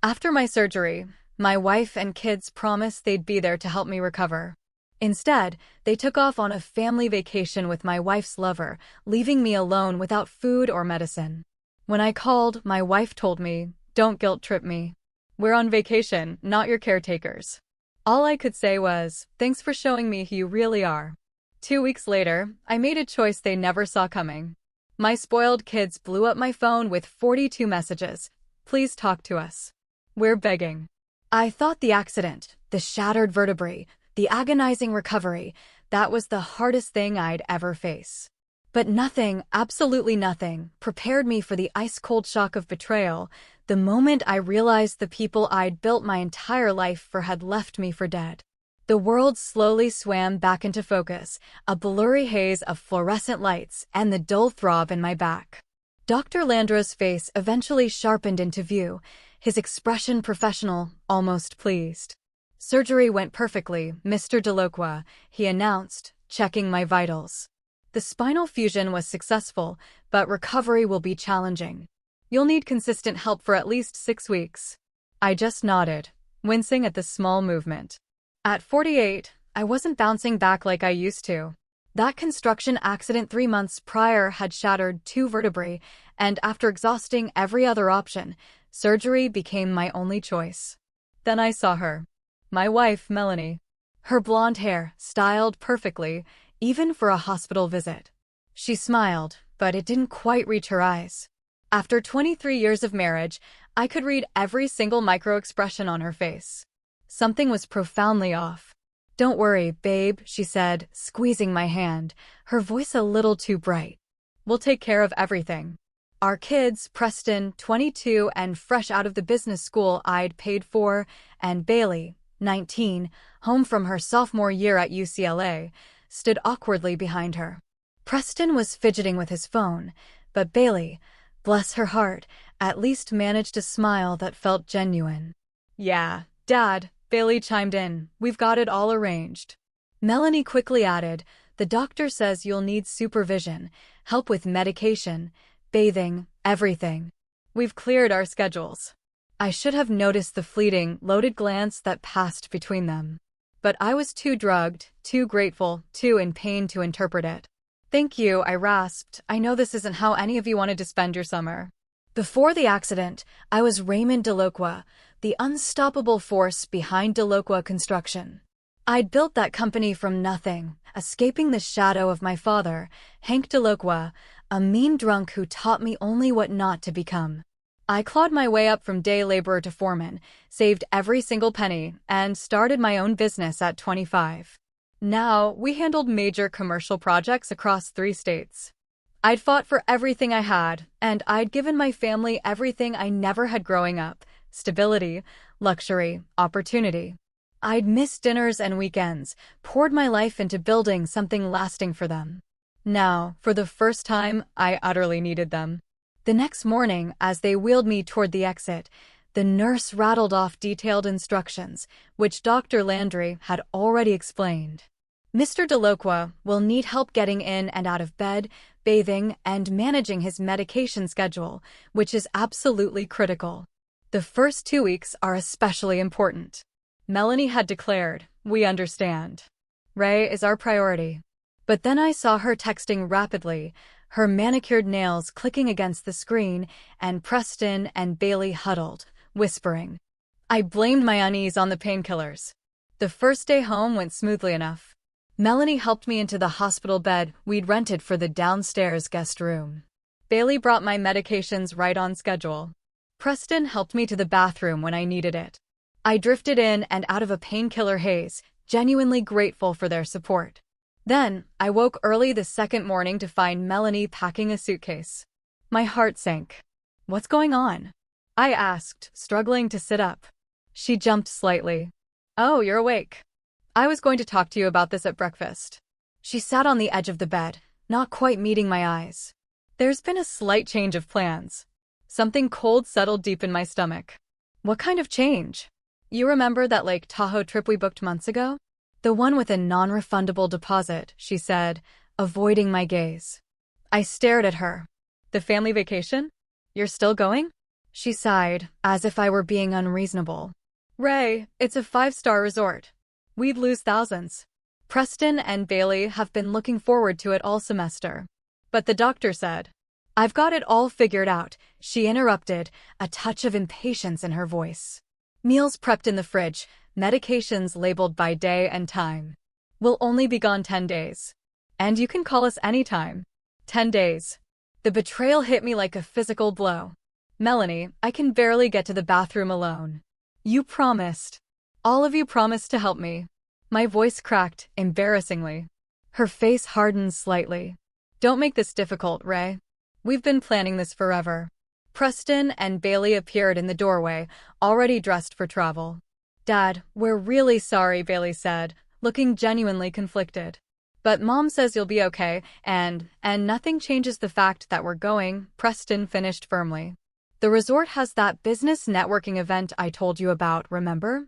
After my surgery, my wife and kids promised they'd be there to help me recover. Instead, they took off on a family vacation with my wife's lover, leaving me alone without food or medicine. When I called, my wife told me, "Don't guilt trip me. We're on vacation, not your caretakers." All I could say was, "Thanks for showing me who you really are." 2 weeks later, I made a choice they never saw coming. My spoiled kids blew up my phone with 42 messages. "Please talk to us. We're begging." I thought the accident, the shattered vertebrae, the agonizing recovery, that was the hardest thing I'd ever face. But nothing, absolutely nothing, prepared me for the ice-cold shock of betrayal the moment I realized the people I'd built my entire life for had left me for dead. The world slowly swam back into focus, a blurry haze of fluorescent lights and the dull throb in my back. Dr. Landra's face eventually sharpened into view, his expression professional, almost pleased. "Surgery went perfectly, Mr. Delacroix," he announced, checking my vitals. "The spinal fusion was successful, but recovery will be challenging. You'll need consistent help for at least 6 weeks." I just nodded, wincing at the small movement. At 48, I wasn't bouncing back like I used to. That construction accident 3 months prior had shattered 2 vertebrae, and after exhausting every other option, surgery became my only choice. Then I saw her. My wife, Melanie. Her blonde hair, styled perfectly, even for a hospital visit. She smiled, but it didn't quite reach her eyes. After 23 years of marriage, I could read every single micro-expression on her face. Something was profoundly off. "Don't worry, babe," she said, squeezing my hand, her voice a little too bright. "We'll take care of everything." Our kids, Preston, 22 and fresh out of the business school I'd paid for, and Bailey, 19, home from her sophomore year at UCLA, stood awkwardly behind her. Preston was fidgeting with his phone, but Bailey, bless her heart, at least managed a smile that felt genuine. "Yeah, Dad," Bailey chimed in, "we've got it all arranged." Melanie quickly added, "The doctor says you'll need supervision, help with medication, bathing, everything. We've cleared our schedules." I should have noticed the fleeting, loaded glance that passed between them. But I was too drugged, too grateful, too in pain to interpret it. "Thank you," I rasped. "I know this isn't how any of you wanted to spend your summer." Before the accident, I was Raymond Delacroix, the unstoppable force behind Delacroix Construction. I'd built that company from nothing, escaping the shadow of my father, Hank Delacroix, a mean drunk who taught me only what not to become. I clawed my way up from day laborer to foreman, saved every single penny, and started my own business at 25. Now, we handled major commercial projects across 3 states. I'd fought for everything I had, and I'd given my family everything I never had growing up: stability, luxury, opportunity. I'd missed dinners and weekends, poured my life into building something lasting for them. Now, for the first time, I utterly needed them. The next morning, as they wheeled me toward the exit, the nurse rattled off detailed instructions, which Dr. Landry had already explained. "Mr. Delacroix will need help getting in and out of bed, bathing, and managing his medication schedule, which is absolutely critical. The first 2 weeks are especially important." Melanie had declared, "We understand. Ray is our priority." But then I saw her texting rapidly, her manicured nails clicking against the screen, and Preston and Bailey huddled, whispering. I blamed my unease on the painkillers. The first day home went smoothly enough. Melanie helped me into the hospital bed we'd rented for the downstairs guest room. Bailey brought my medications right on schedule. Preston helped me to the bathroom when I needed it. I drifted in and out of a painkiller haze, genuinely grateful for their support. Then, I woke early the second morning to find Melanie packing a suitcase. My heart sank. "What's going on?" I asked, struggling to sit up. She jumped slightly. "Oh, you're awake. I was going to talk to you about this at breakfast." She sat on the edge of the bed, not quite meeting my eyes. "There's been a slight change of plans." Something cold settled deep in my stomach. "What kind of change?" "You remember that Lake Tahoe trip we booked months ago? The one with a non-refundable deposit," she said, avoiding my gaze. I stared at her. "The family vacation? You're still going?" She sighed, as if I were being unreasonable. Ray, it's a 5-star resort. We'd lose thousands. Preston and Bailey have been looking forward to it all semester. But the doctor said, I've got it all figured out, she interrupted, a touch of impatience in her voice. Meals prepped in the fridge, medications labeled by day and time. We'll only be gone 10 days. And you can call us anytime. 10 days. The betrayal hit me like a physical blow. Melanie, I can barely get to the bathroom alone. You promised. All of you promised to help me. My voice cracked, embarrassingly. Her face hardened slightly. Don't make this difficult, Ray. We've been planning this forever. Preston and Bailey appeared in the doorway, already dressed for travel. Dad, we're really sorry, Bailey said, looking genuinely conflicted. But Mom says you'll be okay, and nothing changes the fact that we're going, Preston finished firmly. The resort has that business networking event I told you about, remember?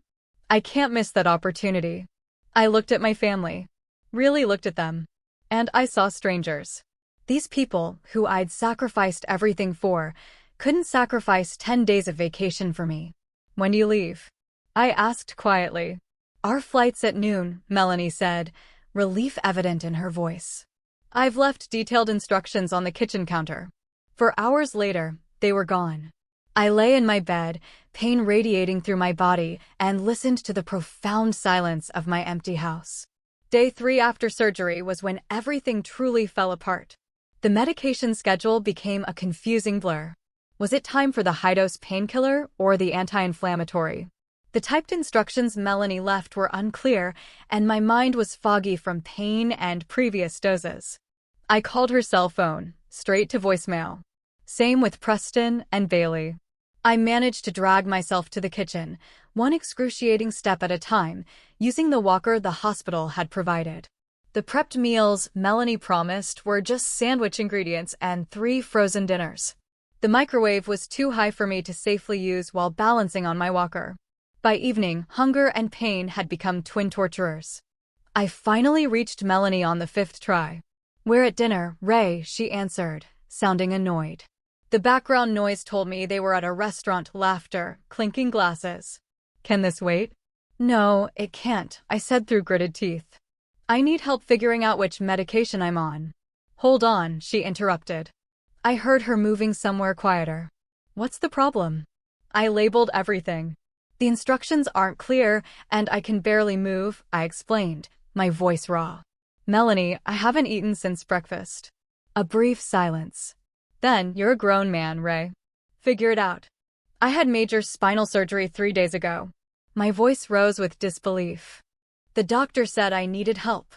I can't miss that opportunity. I looked at my family. Really looked at them. And I saw strangers. These people, who I'd sacrificed everything for, couldn't sacrifice 10 days of vacation for me. When do you leave? I asked quietly. Our flight's at noon, Melanie said, relief evident in her voice. I've left detailed instructions on the kitchen counter. For hours later, they were gone. I lay in my bed, pain radiating through my body, and listened to the profound silence of my empty house. Day 3 after surgery was when everything truly fell apart. The medication schedule became a confusing blur. Was it time for the high-dose painkiller or the anti-inflammatory? The typed instructions Melanie left were unclear, and my mind was foggy from pain and previous doses. I called her cell phone, straight to voicemail. Same with Preston and Bailey. I managed to drag myself to the kitchen, one excruciating step at a time, using the walker the hospital had provided. The prepped meals Melanie promised were just sandwich ingredients and 3 frozen dinners. The microwave was too high for me to safely use while balancing on my walker. By evening, hunger and pain had become twin torturers. I finally reached Melanie on the 5th try. We're at dinner, Ray, she answered, sounding annoyed. The background noise told me they were at a restaurant, laughter, clinking glasses. Can this wait? No, it can't, I said through gritted teeth. I need help figuring out which medication I'm on. Hold on, she interrupted. I heard her moving somewhere quieter. What's the problem? I labeled everything. The instructions aren't clear, and I can barely move, I explained, my voice raw. Melanie, I haven't eaten since breakfast. A brief silence. Then, you're a grown man, Ray. Figure it out. I had major spinal surgery 3 days ago. My voice rose with disbelief. The doctor said I needed help.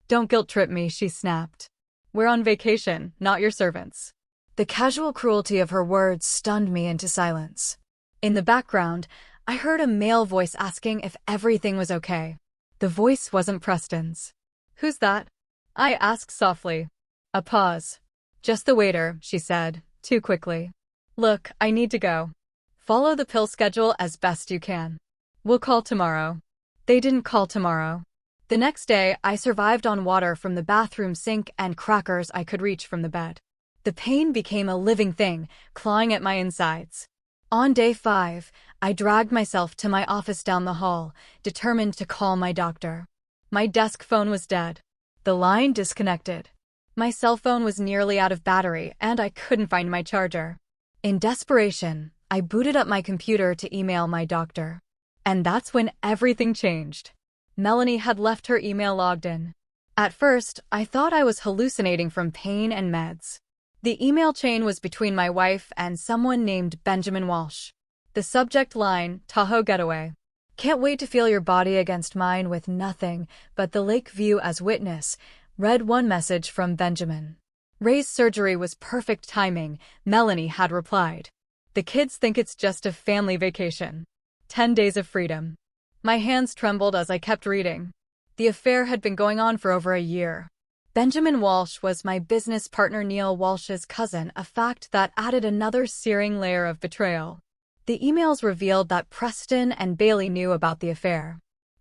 Don't guilt-trip me, she snapped. We're on vacation, not your servants. The casual cruelty of her words stunned me into silence. In the background, I heard a male voice asking if everything was okay. The voice wasn't Preston's. Who's that? I asked softly. A pause. Just the waiter, she said, too quickly. Look, I need to go. Follow the pill schedule as best you can. We'll call tomorrow. They didn't call tomorrow. The next day, I survived on water from the bathroom sink and crackers I could reach from the bed. The pain became a living thing, clawing at my insides. On day 5, I dragged myself to my office down the hall, determined to call my doctor. My desk phone was dead. The line disconnected. My cell phone was nearly out of battery, and I couldn't find my charger. In desperation, I booted up my computer to email my doctor. And that's when everything changed. Melanie had left her email logged in. At first, I thought I was hallucinating from pain and meds. The email chain was between my wife and someone named Benjamin Walsh. The subject line, Tahoe Getaway. Can't wait to feel your body against mine with nothing but the lake view as witness, read one message from Benjamin. Ray's surgery was perfect timing, Melanie had replied. The kids think it's just a family vacation. 10 days of freedom. My hands trembled as I kept reading. The affair had been going on for over a year. Benjamin Walsh was my business partner Neil Walsh's cousin, a fact that added another searing layer of betrayal. The emails revealed that Preston and Bailey knew about the affair.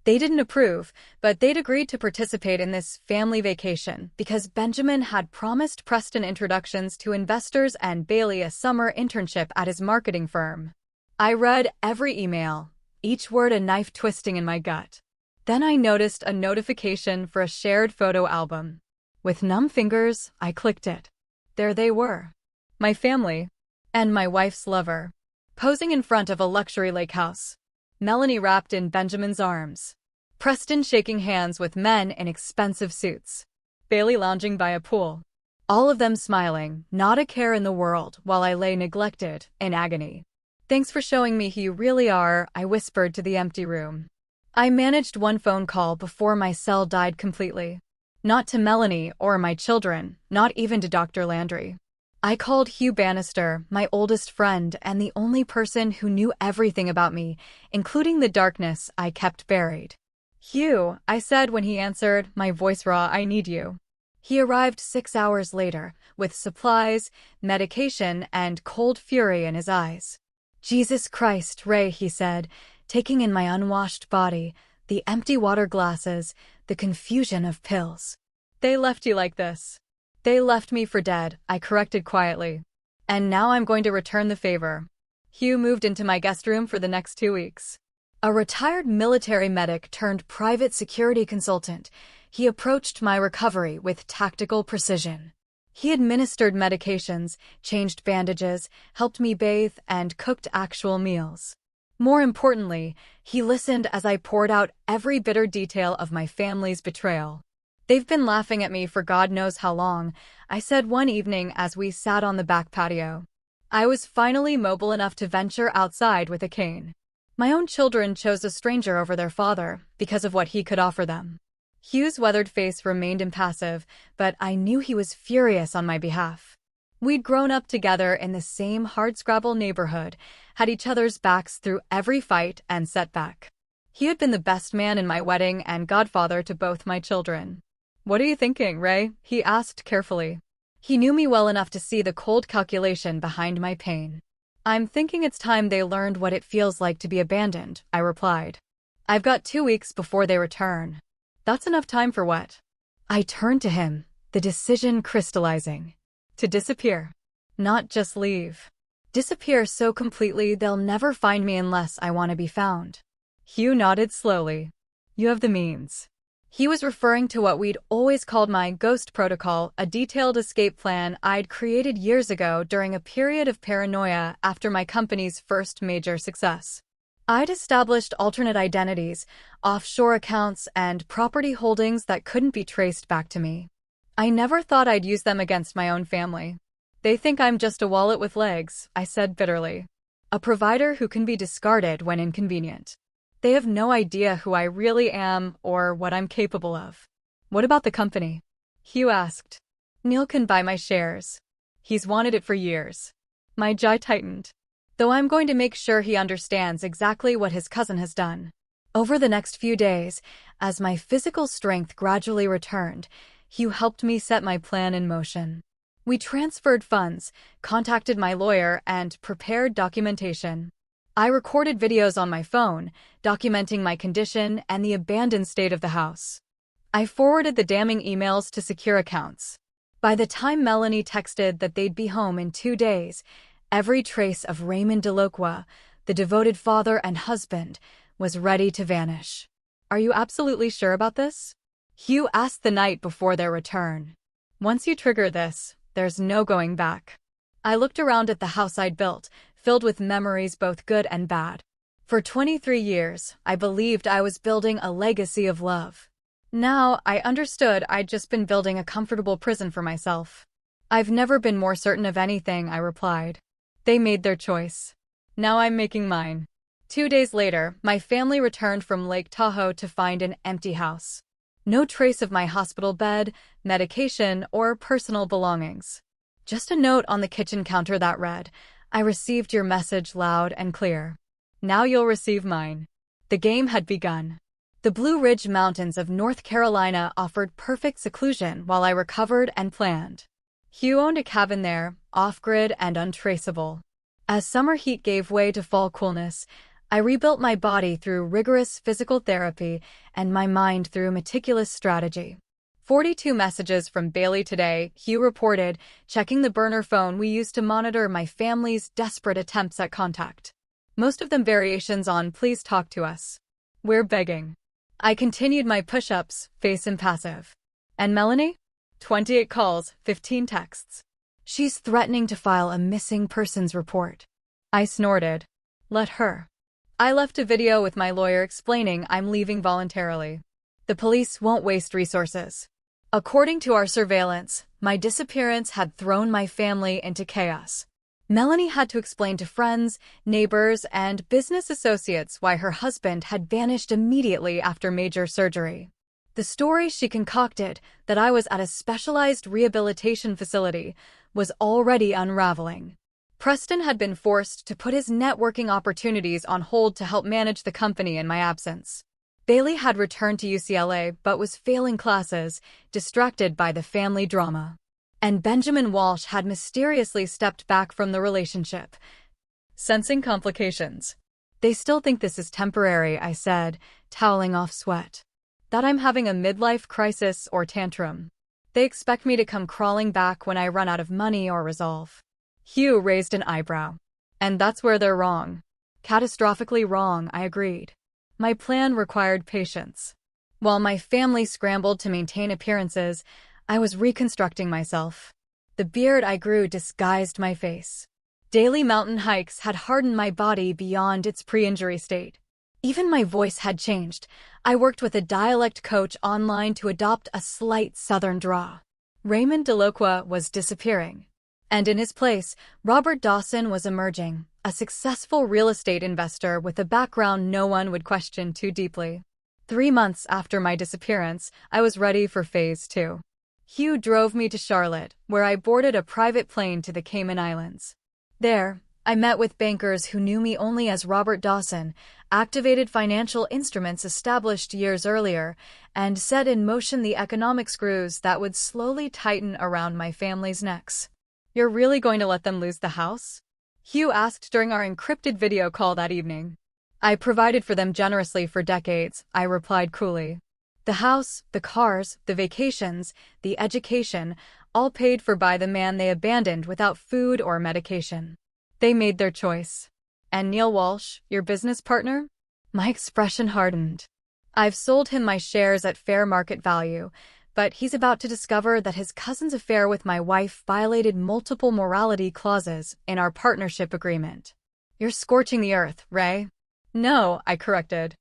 They didn't approve, but they'd agreed to participate in this family vacation because Benjamin had promised Preston introductions to investors and Bailey a summer internship at his marketing firm. I read every email, each word a knife twisting in my gut. Then I noticed a notification for a shared photo album. With numb fingers, I clicked it. There they were. My family. And my wife's lover. Posing in front of a luxury lake house. Melanie wrapped in Benjamin's arms. Preston shaking hands with men in expensive suits. Bailey lounging by a pool. All of them smiling, not a care in the world, while I lay neglected, in agony. "Thanks for showing me who you really are," I whispered to the empty room. I managed one phone call before my cell died completely. Not to Melanie or my children, not even to Dr. Landry. I called Hugh Bannister, my oldest friend and the only person who knew everything about me, including the darkness I kept buried. "Hugh," I said when he answered, my voice raw, "I need you." He arrived 6 hours later, with supplies, medication, and cold fury in his eyes. "Jesus Christ, Ray," he said, taking in my unwashed body, the empty water glasses, the confusion of pills. "They left you like this." "They left me for dead," I corrected quietly. "And now I'm going to return the favor." Hugh moved into my guest room for the next 2 weeks. A retired military medic turned private security consultant, he approached my recovery with tactical precision. He administered medications, changed bandages, helped me bathe, and cooked actual meals. More importantly, he listened as I poured out every bitter detail of my family's betrayal. "They've been laughing at me for God knows how long," I said one evening as we sat on the back patio. I was finally mobile enough to venture outside with a cane. My own children chose a stranger over their father because of what he could offer them. Hugh's weathered face remained impassive, but I knew he was furious on my behalf. We'd grown up together in the same hardscrabble neighborhood, had each other's backs through every fight and setback. He had been the best man in my wedding and godfather to both my children. "What are you thinking, Ray?" he asked carefully. He knew me well enough to see the cold calculation behind my pain. "I'm thinking it's time they learned what it feels like to be abandoned," I replied. "I've got 2 weeks before they return." "That's enough time for what?" I turned to him, the decision crystallizing. To disappear. Not just leave. Disappear so completely they'll never find me unless I want to be found. Hugh nodded slowly. "You have the means." He was referring to what we'd always called my ghost protocol, a detailed escape plan I'd created years ago during a period of paranoia after my company's first major success. I'd established alternate identities, offshore accounts, and property holdings that couldn't be traced back to me. I never thought I'd use them against my own family. "They think I'm just a wallet with legs," I said bitterly. "A provider who can be discarded when inconvenient. They have no idea who I really am or what I'm capable of." "What about the company?" Hugh asked. "Neil can buy my shares. He's wanted it for years." My jaw tightened. "Though I'm going to make sure he understands exactly what his cousin has done." Over the next few days, as my physical strength gradually returned, Hugh helped me set my plan in motion. We transferred funds, contacted my lawyer, and prepared documentation. I recorded videos on my phone, documenting my condition and the abandoned state of the house. I forwarded the damning emails to secure accounts. By the time Melanie texted that they'd be home in 2 days, every trace of Raymond Delocqua, the devoted father and husband, was ready to vanish. "Are you absolutely sure about this?" Hugh asked the night before their return. "Once you trigger this, there's no going back." I looked around at the house I'd built, filled with memories both good and bad. For 23 years, I believed I was building a legacy of love. Now, I understood I'd just been building a comfortable prison for myself. "I've never been more certain of anything," I replied. They made their choice. Now I'm making mine. 2 days later, my family returned from Lake Tahoe to find an empty house. No trace of my hospital bed, medication, or personal belongings. Just a note on the kitchen counter that read, "I received your message loud and clear. Now you'll receive mine." The game had begun. The Blue Ridge Mountains of North Carolina offered perfect seclusion while I recovered and planned. Hugh owned a cabin there, off-grid and untraceable. As summer heat gave way to fall coolness, I rebuilt my body through rigorous physical therapy and my mind through meticulous strategy. 42 messages from Bailey today, Hugh reported, checking the burner phone we used to monitor my family's desperate attempts at contact. Most of them variations on "please talk to us. We're begging." I continued my push-ups, face impassive. And Melanie? 28 calls, 15 texts. She's threatening to file a missing persons report. I snorted. Let her. I left a video with my lawyer explaining I'm leaving voluntarily. The police won't waste resources. According to our surveillance, my disappearance had thrown my family into chaos. Melanie had to explain to friends, neighbors, and business associates why her husband had vanished immediately after major surgery. The story she concocted, that I was at a specialized rehabilitation facility, was already unraveling. Preston had been forced to put his networking opportunities on hold to help manage the company in my absence. Bailey had returned to UCLA but was failing classes, distracted by the family drama. And Benjamin Walsh had mysteriously stepped back from the relationship. Sensing complications. They still think this is temporary, I said, toweling off sweat. That I'm having a midlife crisis or tantrum. They expect me to come crawling back when I run out of money or resolve. Hugh raised an eyebrow. And that's where they're wrong. Catastrophically wrong, I agreed. My plan required patience. While my family scrambled to maintain appearances, I was reconstructing myself. The beard I grew disguised my face. Daily mountain hikes had hardened my body beyond its pre-injury state. Even my voice had changed. I worked with a dialect coach online to adopt a slight southern draw. Raymond Delacroix was disappearing. And in his place, Robert Dawson was emerging, a successful real estate investor with a background no one would question too deeply. 3 months after my disappearance, I was ready for phase 2. Hugh drove me to Charlotte, where I boarded a private plane to the Cayman Islands. There, I met with bankers who knew me only as Robert Dawson, activated financial instruments established years earlier, and set in motion the economic screws that would slowly tighten around my family's necks. You're really going to let them lose the house? Hugh asked during our encrypted video call that evening. I provided for them generously for decades, I replied coolly. The house, the cars, the vacations, the education, all paid for by the man they abandoned without food or medication. They made their choice. And Neil Walsh, your business partner? My expression hardened. I've sold him my shares at fair market value, but he's about to discover that his cousin's affair with my wife violated multiple morality clauses in our partnership agreement. You're scorching the earth, Ray. No, I corrected.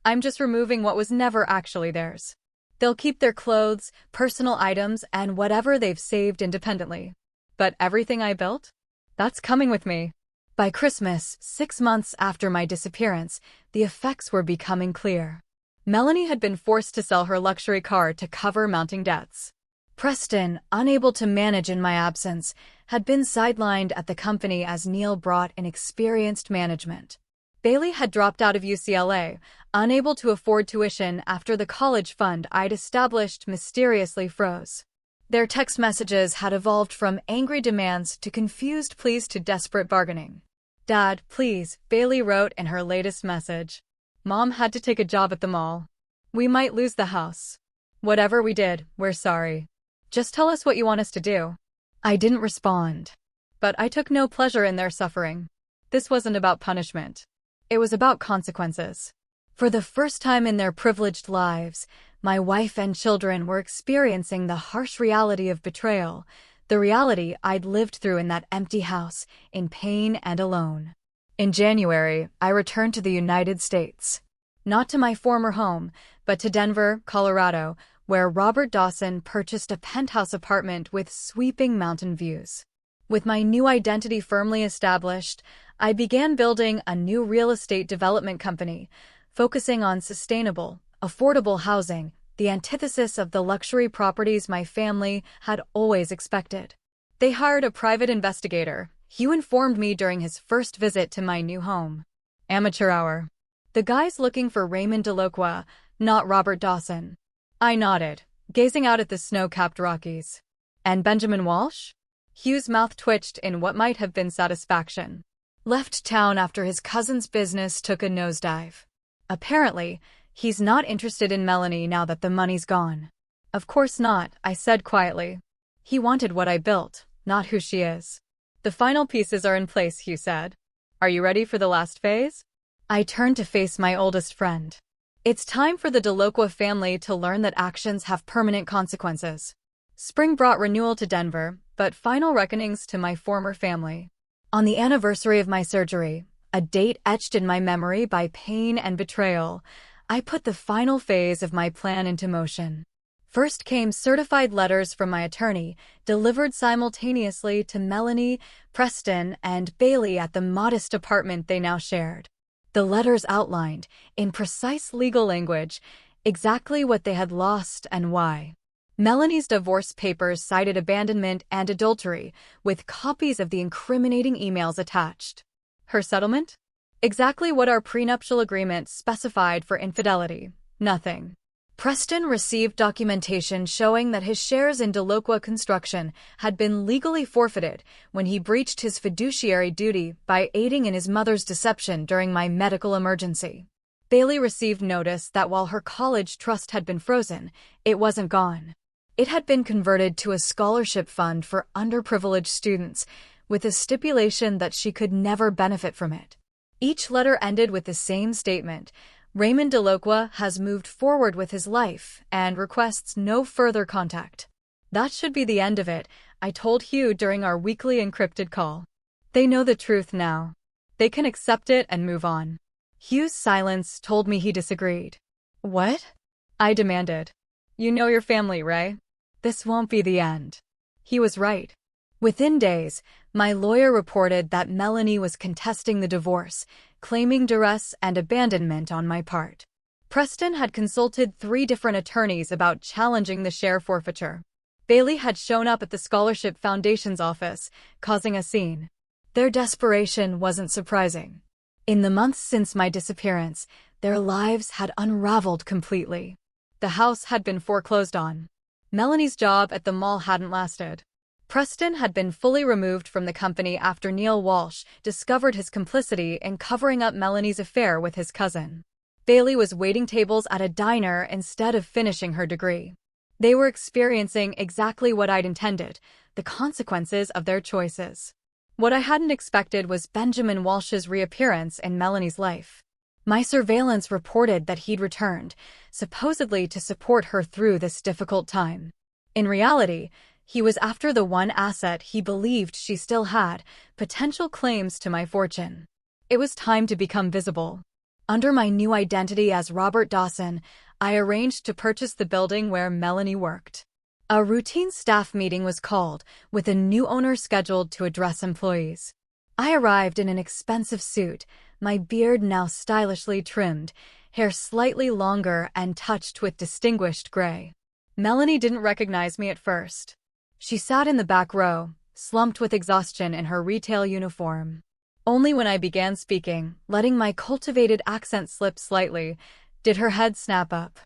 I'm just removing what was never actually theirs. They'll keep their clothes, personal items, and whatever they've saved independently. But everything I built? That's coming with me. By Christmas, 6 months after my disappearance, the effects were becoming clear. Melanie had been forced to sell her luxury car to cover mounting debts. Preston, unable to manage in my absence, had been sidelined at the company as Neil brought in experienced management. Bailey had dropped out of UCLA, unable to afford tuition after the college fund I'd established mysteriously froze. Their text messages had evolved from angry demands to confused pleas to desperate bargaining. Dad, please, Bailey wrote in her latest message. Mom had to take a job at the mall. We might lose the house. Whatever we did, we're sorry. Just tell us what you want us to do. I didn't respond. But I took no pleasure in their suffering. This wasn't about punishment. It was about consequences. For the first time in their privileged lives, my wife and children were experiencing the harsh reality of betrayal, the reality I'd lived through in that empty house, in pain and alone. In January, I returned to the United States. Not to my former home, but to Denver, Colorado, where Robert Dawson purchased a penthouse apartment with sweeping mountain views. With my new identity firmly established, I began building a new real estate development company, focusing on sustainable, affordable housing, the antithesis of the luxury properties my family had always expected. They hired a private investigator, Hugh informed me during his first visit to my new home. Amateur hour. The guy's looking for Raymond Delacroix, not Robert Dawson. I nodded, gazing out at the snow-capped Rockies. And Benjamin Walsh? Hugh's mouth twitched in what might have been satisfaction. Left town after his cousin's business took a nosedive. Apparently, he's not interested in Melanie now that the money's gone. Of course not, I said quietly. He wanted what I built, not who she is. The final pieces are in place, Hugh said. Are you ready for the last phase? I turned to face my oldest friend. It's time for the Delacroix family to learn that actions have permanent consequences. Spring brought renewal to Denver, but final reckonings to my former family. On the anniversary of my surgery, a date etched in my memory by pain and betrayal, I put the final phase of my plan into motion. First came certified letters from my attorney, delivered simultaneously to Melanie, Preston, and Bailey at the modest apartment they now shared. The letters outlined, in precise legal language, exactly what they had lost and why. Melanie's divorce papers cited abandonment and adultery, with copies of the incriminating emails attached. Her settlement? Exactly what our prenuptial agreement specified for infidelity. Nothing. Preston received documentation showing that his shares in Delacroix Construction had been legally forfeited when he breached his fiduciary duty by aiding in his mother's deception during my medical emergency. Bailey received notice that while her college trust had been frozen, it wasn't gone. It had been converted to a scholarship fund for underprivileged students, with a stipulation that she could never benefit from it. Each letter ended with the same statement: Raymond Delacroix has moved forward with his life and requests no further contact. That should be the end of it, I told Hugh during our weekly encrypted call. They know the truth now. They can accept it and move on. Hugh's silence told me he disagreed. What? I demanded. You know your family, Ray. This won't be the end. He was right. Within days, my lawyer reported that Melanie was contesting the divorce, claiming duress and abandonment on my part. Preston had consulted 3 different attorneys about challenging the share forfeiture. Bailey had shown up at the Scholarship Foundation's office, causing a scene. Their desperation wasn't surprising. In the months since my disappearance, their lives had unraveled completely. The house had been foreclosed on. Melanie's job at the mall hadn't lasted. Preston had been fully removed from the company after Neil Walsh discovered his complicity in covering up Melanie's affair with his cousin. Bailey was waiting tables at a diner instead of finishing her degree. They were experiencing exactly what I'd intended, the consequences of their choices. What I hadn't expected was Benjamin Walsh's reappearance in Melanie's life. My surveillance reported that he'd returned, supposedly to support her through this difficult time. In reality, he was after the one asset he believed she still had, potential claims to my fortune. It was time to become visible. Under my new identity as Robert Dawson, I arranged to purchase the building where Melanie worked. A routine staff meeting was called, with a new owner scheduled to address employees. I arrived in an expensive suit, my beard now stylishly trimmed, hair slightly longer and touched with distinguished gray. Melanie didn't recognize me at first. She sat in the back row, slumped with exhaustion in her retail uniform. Only when I began speaking, letting my cultivated accent slip slightly, did her head snap up.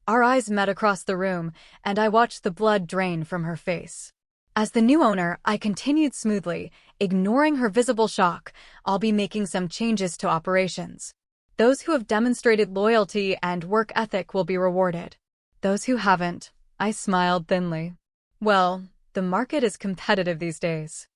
Our eyes met across the room, and I watched the blood drain from her face. As the new owner, I continued smoothly, ignoring her visible shock. I'll be making some changes to operations. Those who have demonstrated loyalty and work ethic will be rewarded. Those who haven't, I smiled thinly. Well, the market is competitive these days.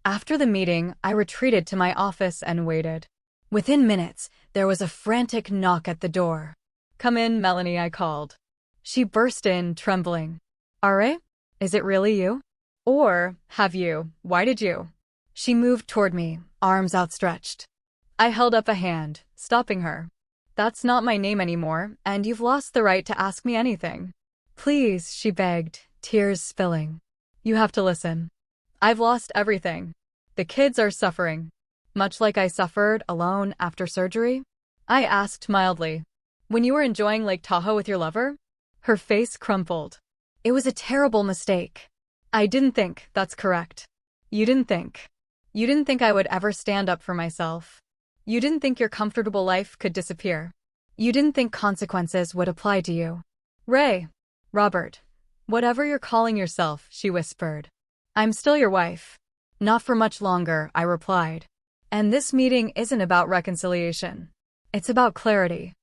After the meeting, I retreated to my office and waited. Within minutes, there was a frantic knock at the door. Come in, Melanie, I called. She burst in, trembling. Are? Is it really you? Or, have you? Why did you? She moved toward me, arms outstretched. I held up a hand, stopping her. That's not my name anymore, and you've lost the right to ask me anything. Please, she begged, tears spilling. You have to listen. I've lost everything. The kids are suffering. Much like I suffered alone after surgery? I asked mildly. When you were enjoying Lake Tahoe with your lover? Her face crumpled. It was a terrible mistake. I didn't think, that's correct. You didn't think. You didn't think I would ever stand up for myself. You didn't think your comfortable life could disappear. You didn't think consequences would apply to you. Ray. Robert. Whatever you're calling yourself, she whispered. I'm still your wife. Not for much longer, I replied. And this meeting isn't about reconciliation. It's about clarity.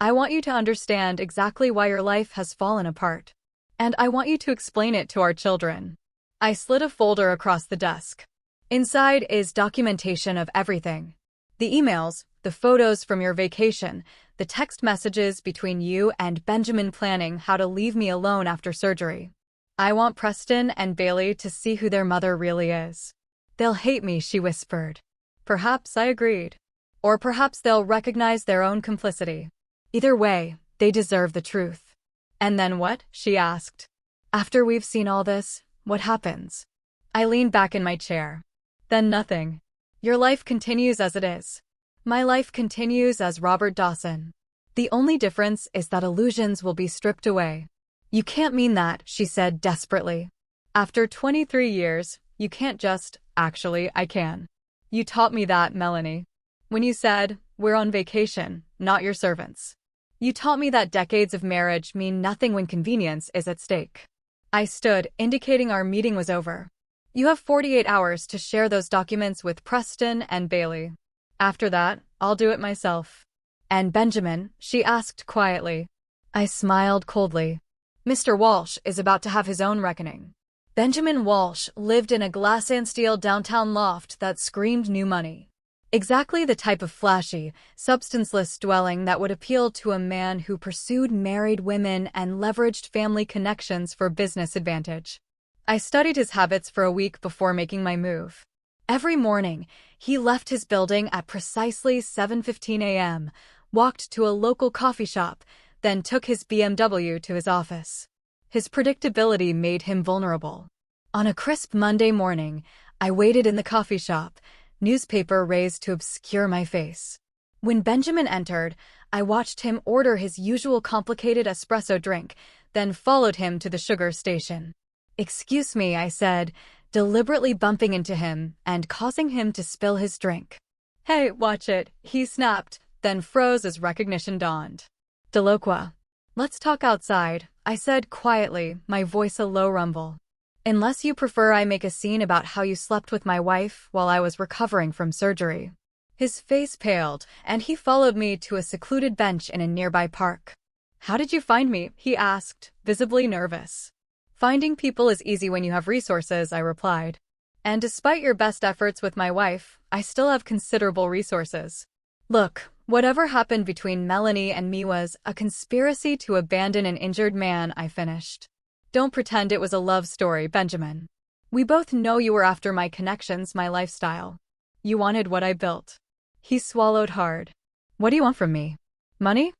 I want you to understand exactly why your life has fallen apart. And I want you to explain it to our children. I slid a folder across the desk. Inside is documentation of everything. The emails, the photos from your vacation, the text messages between you and Benjamin planning how to leave me alone after surgery. I want Preston and Bailey to see who their mother really is. They'll hate me, she whispered. Perhaps I agreed. Or perhaps they'll recognize their own complicity. Either way, they deserve the truth. And then what? She asked. After we've seen all this, what happens? I leaned back in my chair. Then nothing. Your life continues as it is. My life continues as Robert Dawson. The only difference is that illusions will be stripped away. You can't mean that, she said desperately. After 23 years, you can't just, actually, I can. You taught me that, Melanie. When you said, we're on vacation, not your servants. You taught me that decades of marriage mean nothing when convenience is at stake. I stood, indicating our meeting was over. You have 48 hours to share those documents with Preston and Bailey. After that, I'll do it myself. And Benjamin, she asked quietly. I smiled coldly. Mr. Walsh is about to have his own reckoning. Benjamin Walsh lived in a glass and steel downtown loft that screamed new money. Exactly the type of flashy, substanceless dwelling that would appeal to a man who pursued married women and leveraged family connections for business advantage. I studied his habits for a week before making my move. Every morning, he left his building at precisely 7:15 a.m., walked to a local coffee shop, then took his BMW to his office. His predictability made him vulnerable. On a crisp Monday morning, I waited in the coffee shop, newspaper raised to obscure my face. When Benjamin entered, I watched him order his usual complicated espresso drink, then followed him to the sugar station. Excuse me, I said, deliberately bumping into him and causing him to spill his drink. Hey, watch it, he snapped, then froze as recognition dawned. Deloqua. Let's talk outside, I said quietly, my voice a low rumble. Unless you prefer I make a scene about how you slept with my wife while I was recovering from surgery. His face paled, and he followed me to a secluded bench in a nearby park. How did you find me? He asked, visibly nervous. Finding people is easy when you have resources, I replied. And despite your best efforts with my wife, I still have considerable resources. Look, whatever happened between Melanie and me was a conspiracy to abandon an injured man, I finished. Don't pretend it was a love story, Benjamin. We both know you were after my connections, my lifestyle. You wanted what I built. He swallowed hard. What do you want from me? Money?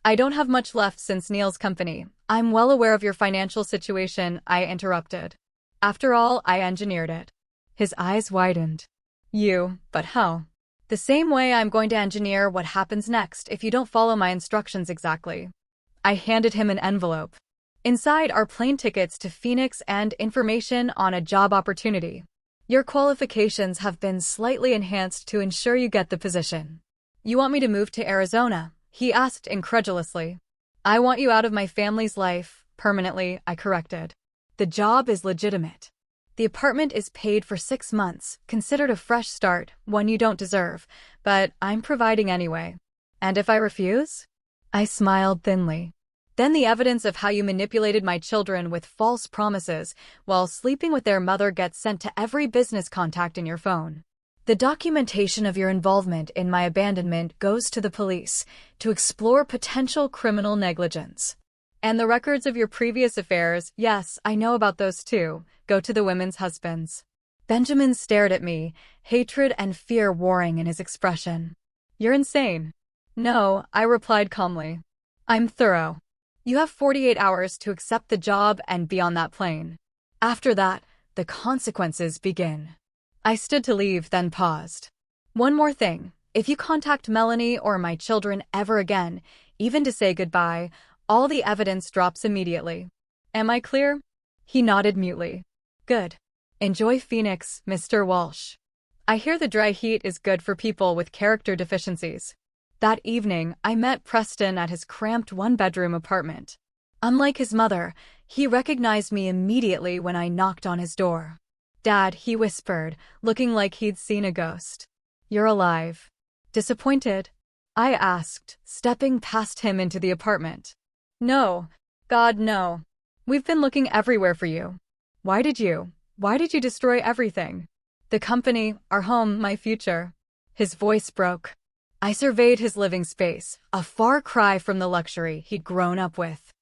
I don't have much left since Neil's company. I'm well aware of your financial situation, I interrupted. After all, I engineered it. His eyes widened. You, but how? The same way I'm going to engineer what happens next if you don't follow my instructions exactly. I handed him an envelope. Inside are plane tickets to Phoenix and information on a job opportunity. Your qualifications have been slightly enhanced to ensure you get the position. You want me to move to Arizona? He asked incredulously. I want you out of my family's life, permanently, I corrected. The job is legitimate. The apartment is paid for 6 months, considered a fresh start, one you don't deserve, but I'm providing anyway. And if I refuse? I smiled thinly. Then the evidence of how you manipulated my children with false promises while sleeping with their mother gets sent to every business contact in your phone. The documentation of your involvement in my abandonment goes to the police to explore potential criminal negligence. And the records of your previous affairs, yes, I know about those too, go to the women's husbands. Benjamin stared at me, hatred and fear warring in his expression. You're insane. No, I replied calmly. I'm thorough. You have 48 hours to accept the job and be on that plane. After that, the consequences begin. I stood to leave, then paused. One more thing. If you contact Melanie or my children ever again, even to say goodbye, all the evidence drops immediately. Am I clear? He nodded mutely. Good. Enjoy Phoenix, Mr. Walsh. I hear the dry heat is good for people with character deficiencies. That evening, I met Preston at his cramped one-bedroom apartment. Unlike his mother, he recognized me immediately when I knocked on his door. Dad, he whispered, looking like he'd seen a ghost. You're alive. Disappointed? I asked, stepping past him into the apartment. No. God, no. We've been looking everywhere for you. Why did you destroy everything? The company, our home, my future. His voice broke. I surveyed his living space, a far cry from the luxury he'd grown up with.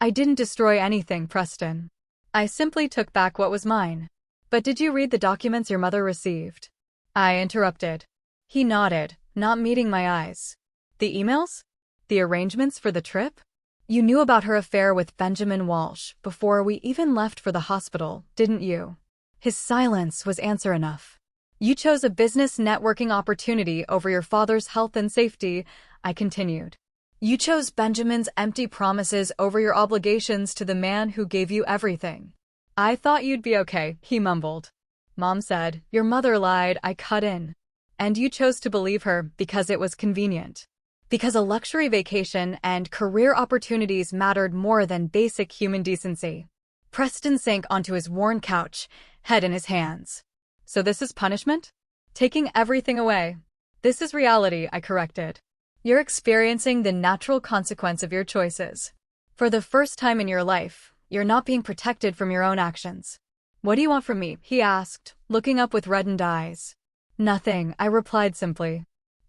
I didn't destroy anything, Preston. I simply took back what was mine. But did you read the documents your mother received? I interrupted. He nodded, not meeting my eyes. The emails? The arrangements for the trip? You knew about her affair with Benjamin Walsh before we even left for the hospital, didn't you? His silence was answer enough. You chose a business networking opportunity over your father's health and safety, I continued. You chose Benjamin's empty promises over your obligations to the man who gave you everything. I thought you'd be okay, he mumbled. Mom said, your mother lied, I cut in. And you chose to believe her because it was convenient. Because a luxury vacation and career opportunities mattered more than basic human decency. Preston sank onto his worn couch, head in his hands. So this is punishment? Taking everything away. This is reality, I corrected. You're experiencing the natural consequence of your choices. For the first time in your life, you're not being protected from your own actions. What do you want from me? He asked, looking up with reddened eyes. Nothing, I replied simply.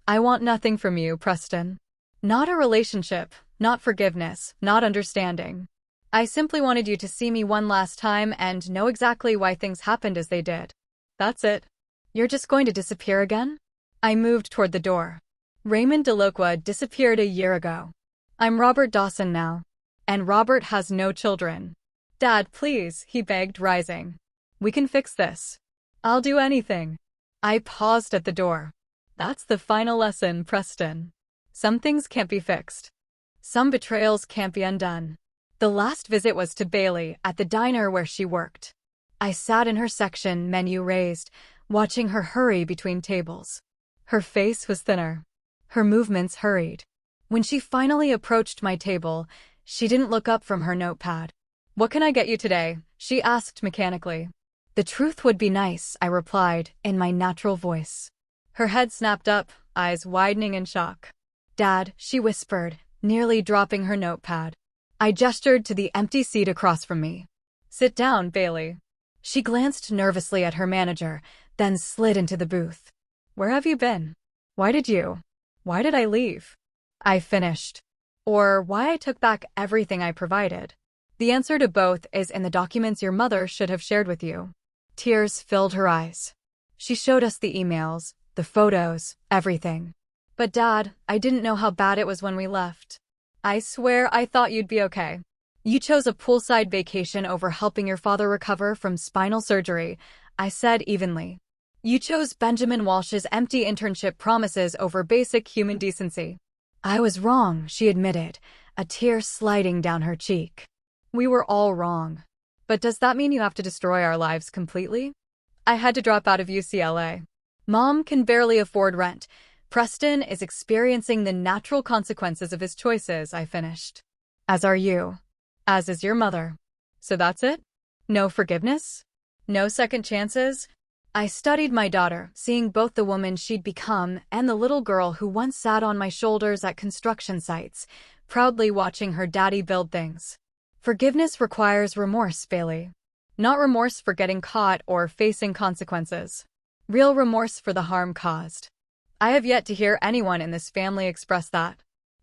I want nothing from you, Preston. Not a relationship, not forgiveness, not understanding. I simply wanted you to see me one last time and know exactly why things happened as they did. That's it. You're just going to disappear again? I moved toward the door. Raymond Delacroix disappeared a year ago. I'm Robert Dawson now. And Robert has no children. Dad, please, he begged, rising. We can fix this. I'll do anything. I paused at the door. That's the final lesson, Preston. Some things can't be fixed. Some betrayals can't be undone. The last visit was to Bailey at the diner where she worked. I sat in her section, menu raised, watching her hurry between tables. Her face was thinner. Her movements hurried. When she finally approached my table, she didn't look up from her notepad. What can I get you today? She asked mechanically. The truth would be nice, I replied, in my natural voice. Her head snapped up, eyes widening in shock. Dad, she whispered, nearly dropping her notepad. I gestured to the empty seat across from me. Sit down, Bailey. She glanced nervously at her manager, then slid into the booth. Where have you been? Why did I leave? I finished. Or why I took back everything I provided. The answer to both is in the documents your mother should have shared with you. Tears filled her eyes. She showed us the emails, the photos, everything. But Dad, I didn't know how bad it was when we left. I swear I thought you'd be okay. You chose a poolside vacation over helping your father recover from spinal surgery, I said evenly. You chose Benjamin Walsh's empty internship promises over basic human decency. I was wrong, she admitted, a tear sliding down her cheek. We were all wrong. But does that mean you have to destroy our lives completely? I had to drop out of UCLA. Mom can barely afford rent. Preston is experiencing the natural consequences of his choices, I finished. As are you. As is your mother. So that's it? No forgiveness? No second chances? I studied my daughter, seeing both the woman she'd become and the little girl who once sat on my shoulders at construction sites, proudly watching her daddy build things. Forgiveness requires remorse, Bailey. Not remorse for getting caught or facing consequences. Real remorse for the harm caused. I have yet to hear anyone in this family express that.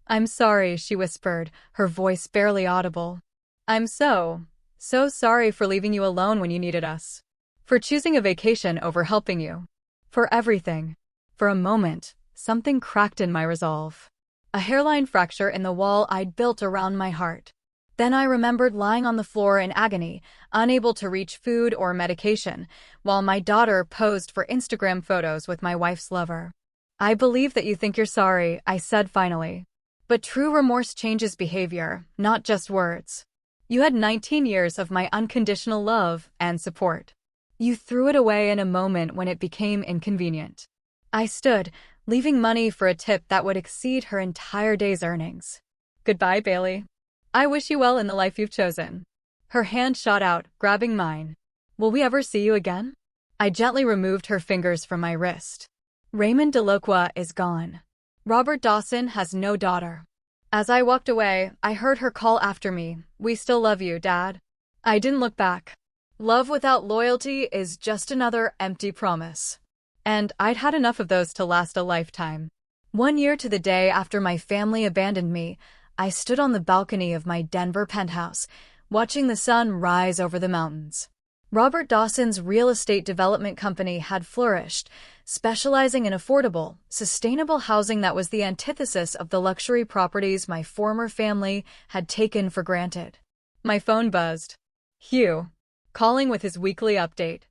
I'm sorry, she whispered, her voice barely audible. I'm so sorry for leaving you alone when you needed us. For choosing a vacation over helping you. For everything. For a moment, something cracked in my resolve. A hairline fracture in the wall I'd built around my heart. Then I remembered lying on the floor in agony, unable to reach food or medication, while my daughter posed for Instagram photos with my wife's lover. I believe that you think you're sorry, I said finally. But true remorse changes behavior, not just words. You had 19 years of my unconditional love and support. You threw it away in a moment when it became inconvenient. I stood, leaving money for a tip that would exceed her entire day's earnings. Goodbye, Bailey. I wish you well in the life you've chosen. Her hand shot out, grabbing mine. Will we ever see you again? I gently removed her fingers from my wrist. Raymond Delacroix is gone. Robert Dawson has no daughter. As I walked away, I heard her call after me, "We still love you, Dad." I didn't look back. Love without loyalty is just another empty promise. And I'd had enough of those to last a lifetime. 1 year to the day after my family abandoned me, I stood on the balcony of my Denver penthouse, watching the sun rise over the mountains. Robert Dawson's real estate development company had flourished, specializing in affordable, sustainable housing that was the antithesis of the luxury properties my former family had taken for granted. My phone buzzed. Hugh, calling with his weekly update.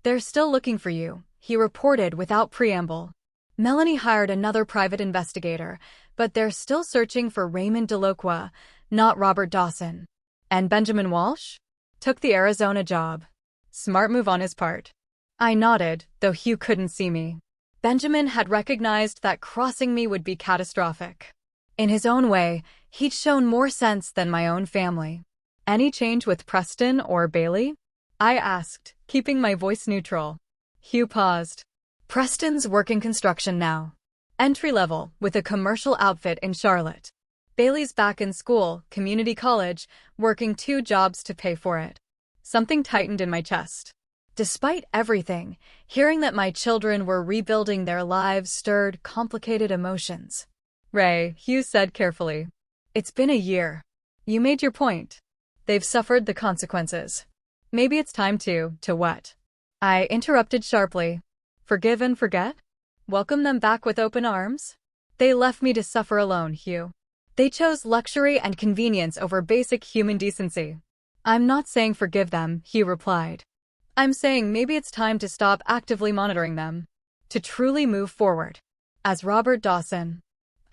"They're still looking for you," he reported without preamble. "Melanie hired another private investigator, but they're still searching for Raymond Delacroix, not Robert Dawson." "And Benjamin Walsh?" "Took the Arizona job." Smart move on his part. I nodded, though Hugh couldn't see me. Benjamin had recognized that crossing me would be catastrophic. In his own way, he'd shown more sense than my own family. "Any change with Preston or Bailey?" I asked, keeping my voice neutral. Hugh paused. "Preston's working construction now. Entry level, with a commercial outfit in Charlotte. Bailey's back in school, community college, working 2 jobs to pay for it." Something tightened in my chest. Despite everything, hearing that my children were rebuilding their lives stirred complicated emotions. "Ray," Hugh said carefully, "it's been a year. You made your point. They've suffered the consequences. Maybe it's time to what?" I interrupted sharply. "Forgive and forget? Welcome them back with open arms?" "They left me to suffer alone, Hugh. They chose luxury and convenience over basic human decency." "I'm not saying forgive them," he replied. "I'm saying maybe it's time to stop actively monitoring them. To truly move forward." As Robert Dawson.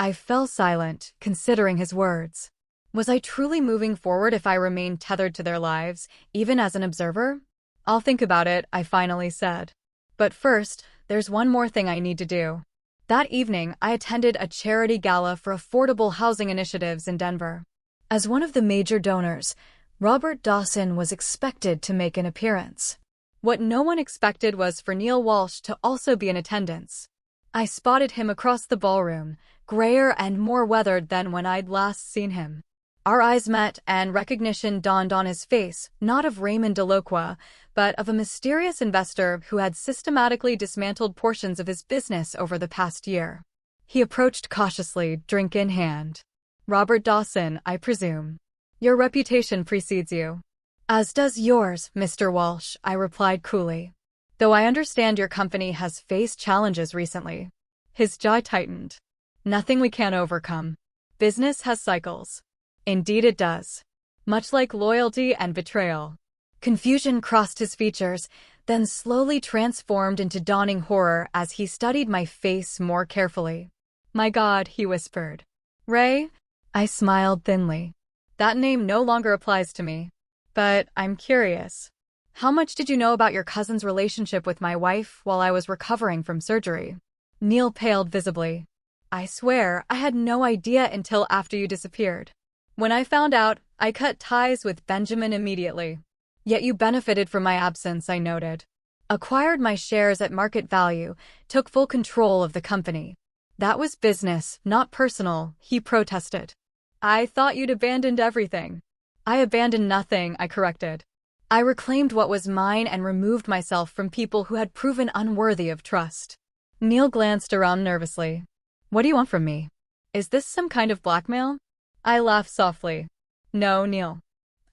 I fell silent, considering his words. Was I truly moving forward if I remained tethered to their lives, even as an observer? "I'll think about it," I finally said. "But first, there's one more thing I need to do." That evening, I attended a charity gala for affordable housing initiatives in Denver. As one of the major donors, Robert Dawson was expected to make an appearance. What no one expected was for Neil Walsh to also be in attendance. I spotted him across the ballroom, grayer and more weathered than when I'd last seen him. Our eyes met, and recognition dawned on his face, not of Raymond Delacroix, but of a mysterious investor who had systematically dismantled portions of his business over the past year. He approached cautiously, drink in hand. "Robert Dawson, I presume. Your reputation precedes you." "As does yours, Mr. Walsh," I replied coolly. "Though I understand your company has faced challenges recently." His jaw tightened. "Nothing we can't overcome. Business has cycles." "Indeed it does. Much like loyalty and betrayal." Confusion crossed his features, then slowly transformed into dawning horror as he studied my face more carefully. "My God," he whispered. "Ray?" I smiled thinly. "That name no longer applies to me. But I'm curious. How much did you know about your cousin's relationship with my wife while I was recovering from surgery?" Neil paled visibly. "I swear, I had no idea until after you disappeared. When I found out, I cut ties with Benjamin immediately." "Yet you benefited from my absence," I noted. "Acquired my shares at market value, took full control of the company." "That was business, not personal," he protested. "I thought you'd abandoned everything." "I abandoned nothing," I corrected. "I reclaimed what was mine and removed myself from people who had proven unworthy of trust." Neil glanced around nervously. "What do you want from me? Is this some kind of blackmail?" I laughed softly. "No, Neil.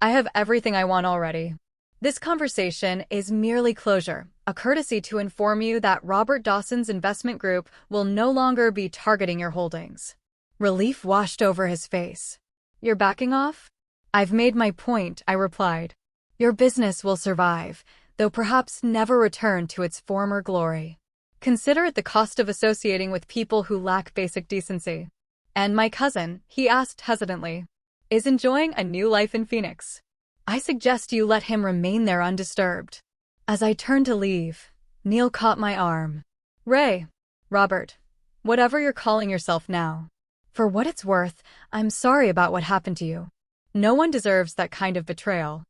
I have everything I want already. This conversation is merely closure, a courtesy to inform you that Robert Dawson's investment group will no longer be targeting your holdings." Relief washed over his face. "You're backing off?" "I've made my point," I replied. "Your business will survive, though perhaps never return to its former glory. Consider it the cost of associating with people who lack basic decency." "And my cousin," he asked hesitantly, "is enjoying a new life in Phoenix. I suggest you let him remain there undisturbed." As I turned to leave, Neil caught my arm. "Ray, Robert, whatever you're calling yourself now. For what it's worth, I'm sorry about what happened to you. No one deserves that kind of betrayal."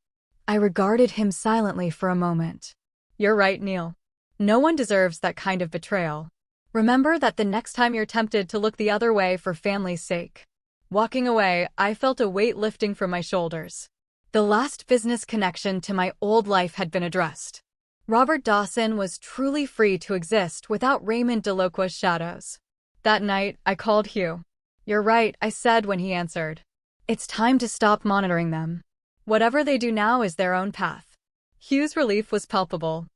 I regarded him silently for a moment. "You're right, Neil. No one deserves that kind of betrayal." Remember that the next time you're tempted to look the other way for family's sake. Walking away, I felt a weight lifting from my shoulders. The last business connection to my old life had been addressed. Robert Dawson was truly free to exist without Raymond DeLoqua's shadows. That night, I called Hugh. "You're right," I said when he answered. "It's time to stop monitoring them. Whatever they do now is their own path." Hugh's relief was palpable.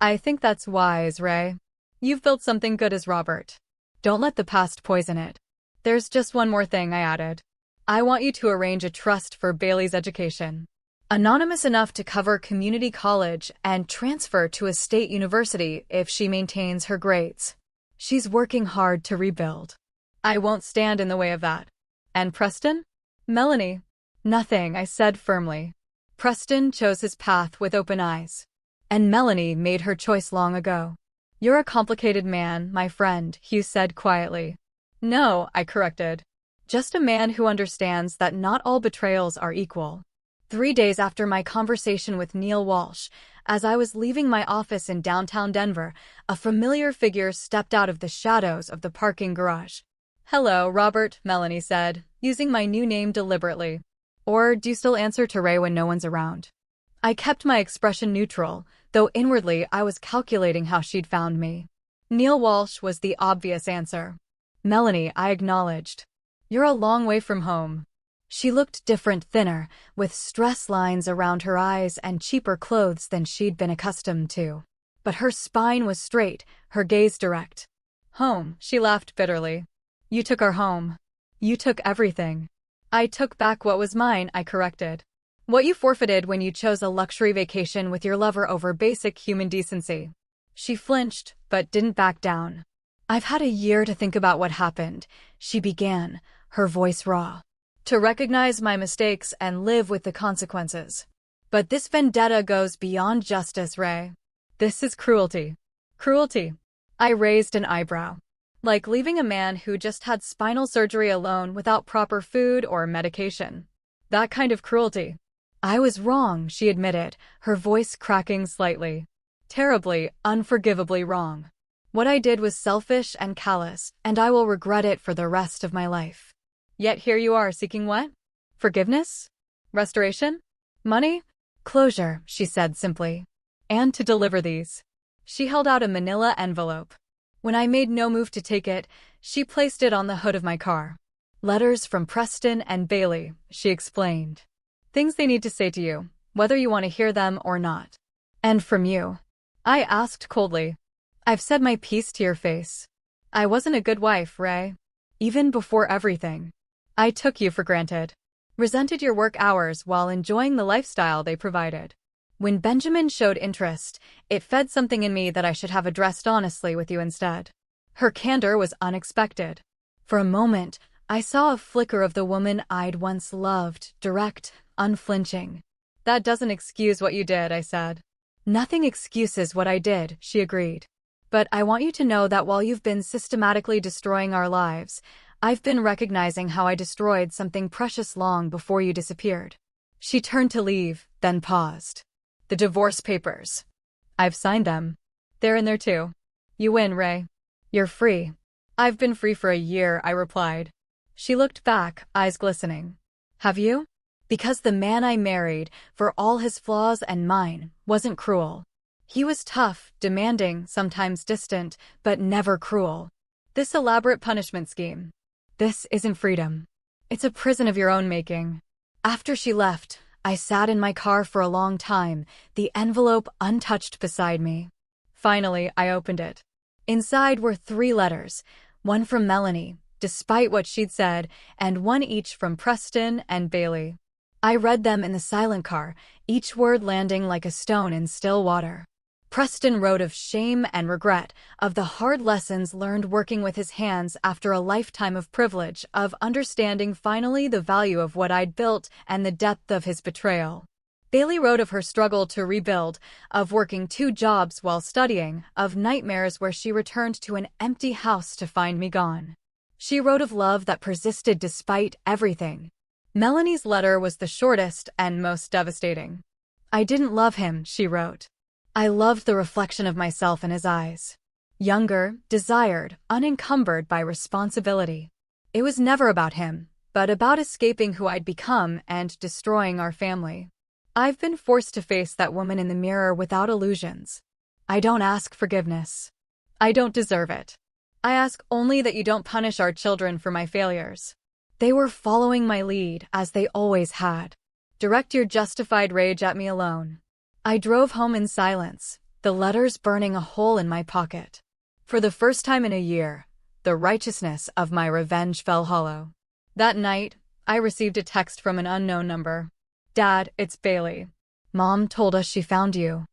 "I think that's wise, Ray. You've built something good as Robert. Don't let the past poison it." "There's just one more thing," I added. "I want you to arrange a trust for Bailey's education. Anonymous enough to cover community college and transfer to a state university if she maintains her grades. She's working hard to rebuild. I won't stand in the way of that." "And Preston?" "Melanie?" "Nothing," I said firmly. "Preston chose his path with open eyes. And Melanie made her choice long ago." "You're a complicated man, my friend," Hugh said quietly. "No," I corrected. "Just a man who understands that not all betrayals are equal." 3 days after my conversation with Neil Walsh, as I was leaving my office in downtown Denver, a familiar figure stepped out of the shadows of the parking garage. "Hello, Robert," Melanie said, using my new name deliberately. "Or do you still answer to Ray when no one's around?" I kept my expression neutral, though inwardly I was calculating how she'd found me. Neil Walsh was the obvious answer. "Melanie," I acknowledged. "You're a long way from home." She looked different, thinner, with stress lines around her eyes and cheaper clothes than she'd been accustomed to. But her spine was straight, her gaze direct. "Home," she laughed bitterly. "You took our home. You took everything." "I took back what was mine," I corrected. "What you forfeited when you chose a luxury vacation with your lover over basic human decency." She flinched, but didn't back down. "I've had a year to think about what happened," she began, her voice raw. "To recognize my mistakes and live with the consequences. But this vendetta goes beyond justice, Ray. This is cruelty." "Cruelty?" I raised an eyebrow. "Like leaving a man who just had spinal surgery alone without proper food or medication. That kind of cruelty." "I was wrong," she admitted, her voice cracking slightly. "Terribly, unforgivably wrong. What I did was selfish and callous, and I will regret it for the rest of my life. Yet here you are seeking what? Forgiveness? Restoration? Money? Closure," she said simply. "And to deliver these." She held out a manila envelope. When I made no move to take it, she placed it on the hood of my car. "Letters from Preston and Bailey," she explained. "Things they need to say to you, whether you want to hear them or not." "And from you?" I asked coldly. "I've said my piece to your face. I wasn't a good wife, Ray. Even before everything. I took you for granted. Resented your work hours while enjoying the lifestyle they provided. When Benjamin showed interest, it fed something in me that I should have addressed honestly with you instead." Her candor was unexpected. For a moment, I saw a flicker of the woman I'd once loved, direct, unflinching. "That doesn't excuse what you did," I said. "Nothing excuses what I did," she agreed. "But I want you to know that while you've been systematically destroying our lives, I've been recognizing how I destroyed something precious long before you disappeared." She turned to leave, then paused. "The divorce papers. I've signed them. They're in there too. You win, Ray. You're free." "I've been free for a year," I replied. She looked back, eyes glistening. "Have you?" "Because the man I married, for all his flaws and mine, wasn't cruel. He was tough, demanding, sometimes distant, but never cruel. This elaborate punishment scheme. This isn't freedom. It's a prison of your own making." After she left, I sat in my car for a long time, the envelope untouched beside me. Finally, I opened it. Inside were 3 letters, one from Melanie, despite what she'd said, and one each from Preston and Bailey. I read them in the silent car, each word landing like a stone in still water. Preston wrote of shame and regret, of the hard lessons learned working with his hands after a lifetime of privilege, of understanding finally the value of what I'd built and the depth of his betrayal. Bailey wrote of her struggle to rebuild, of working 2 jobs while studying, of nightmares where she returned to an empty house to find me gone. She wrote of love that persisted despite everything. Melanie's letter was the shortest and most devastating. "I didn't love him," she wrote. "I loved the reflection of myself in his eyes. Younger, desired, unencumbered by responsibility. It was never about him, but about escaping who I'd become and destroying our family. I've been forced to face that woman in the mirror without illusions. I don't ask forgiveness. I don't deserve it. I ask only that you don't punish our children for my failures. They were following my lead, as they always had. Direct your justified rage at me alone. I drove home in silence, the letters burning a hole in my pocket. For the first time in a year, the righteousness of my revenge fell hollow. That night, I received a text from an unknown number. Dad, it's Bailey. Mom told us she found you.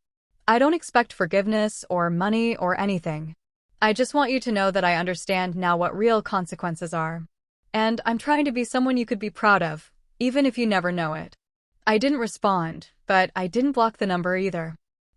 I don't expect forgiveness or money or anything. I just want you to know that I understand now what real consequences are. And I'm trying to be someone you could be proud of, even if you never know it. I didn't respond, but I didn't block the number either.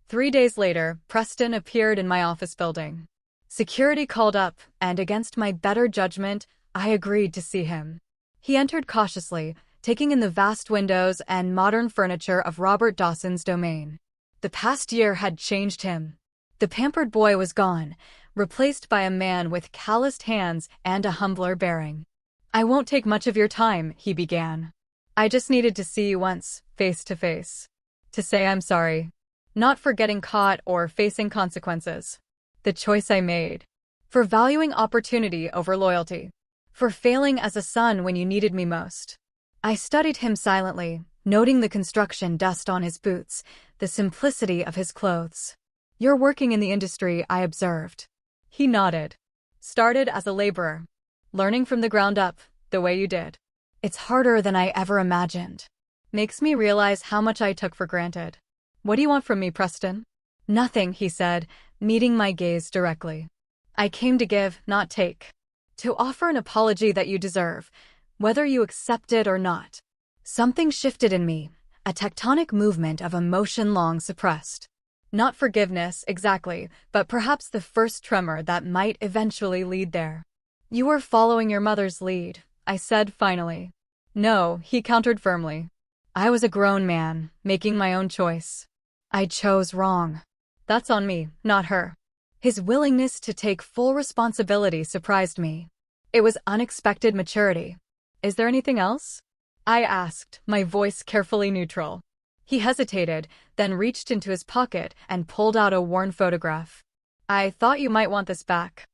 3 days later, Preston appeared in my office building. Security called up, and against my better judgment, I agreed to see him. He entered cautiously, taking in the vast windows and modern furniture of Robert Dawson's domain. The past year had changed him. The pampered boy was gone, replaced by a man with calloused hands and a humbler bearing. I won't take much of your time, he began. I just needed to see you once, face to face. To say I'm sorry. Not for getting caught or facing consequences. The choice I made. For valuing opportunity over loyalty. For failing as a son when you needed me most. I studied him silently, noting the construction dust on his boots, the simplicity of his clothes. You're working in the industry, I observed. He nodded. Started as a laborer. Learning from the ground up, the way you did. It's harder than I ever imagined. Makes me realize how much I took for granted. What do you want from me, Preston? Nothing, he said, meeting my gaze directly. I came to give, not take. To offer an apology that you deserve, whether you accept it or not. Something shifted in me, a tectonic movement of emotion long suppressed. Not forgiveness, exactly, but perhaps the first tremor that might eventually lead there. You were following your mother's lead, I said finally. No, he countered firmly. I was a grown man, making my own choice. I chose wrong. That's on me, not her. His willingness to take full responsibility surprised me. It was unexpected maturity. Is there anything else? I asked, my voice carefully neutral. He hesitated, then reached into his pocket and pulled out a worn photograph. I thought you might want this back.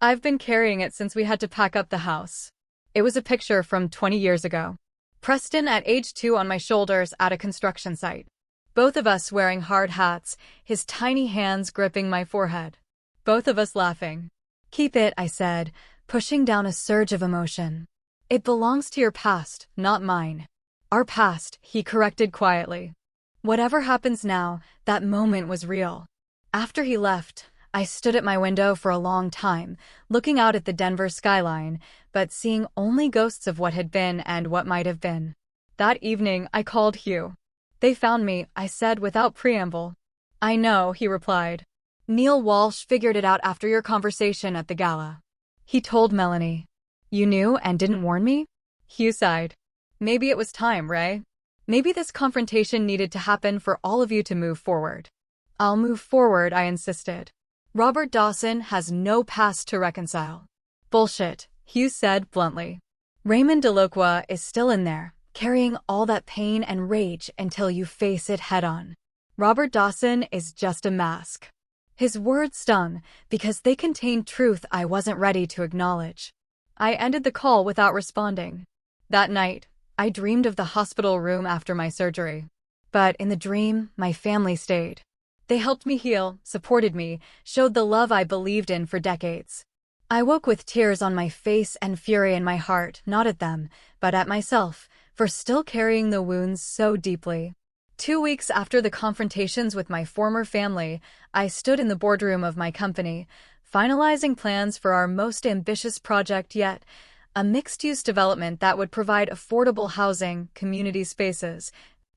I've been carrying it since we had to pack up the house. It was a picture from 20 years ago. Preston at age 2 on my shoulders at a construction site. Both of us wearing hard hats, his tiny hands gripping my forehead. Both of us laughing. Keep it, I said, pushing down a surge of emotion. It belongs to your past, not mine. Our past, he corrected quietly. Whatever happens now, that moment was real. After he left, I stood at my window for a long time, looking out at the Denver skyline, but seeing only ghosts of what had been and what might have been. That evening, I called Hugh. They found me, I said without preamble. I know, he replied. Neil Walsh figured it out after your conversation at the gala. He told Melanie. You knew and didn't warn me? Hugh sighed. Maybe it was time, Ray. Maybe this confrontation needed to happen for all of you to move forward. I'll move forward, I insisted. Robert Dawson has no past to reconcile. Bullshit, Hugh said bluntly. Raymond Delacroix is still in there, carrying all that pain and rage until you face it head-on. Robert Dawson is just a mask. His words stung because they contained truth I wasn't ready to acknowledge. I ended the call without responding. That night, I dreamed of the hospital room after my surgery. But in the dream, my family stayed. They helped me heal, supported me, showed the love I believed in for decades. I woke with tears on my face and fury in my heart, not at them, but at myself, for still carrying the wounds so deeply. 2 weeks after the confrontations with my former family, I stood in the boardroom of my company, finalizing plans for our most ambitious project yet, a mixed-use development that would provide affordable housing, community spaces,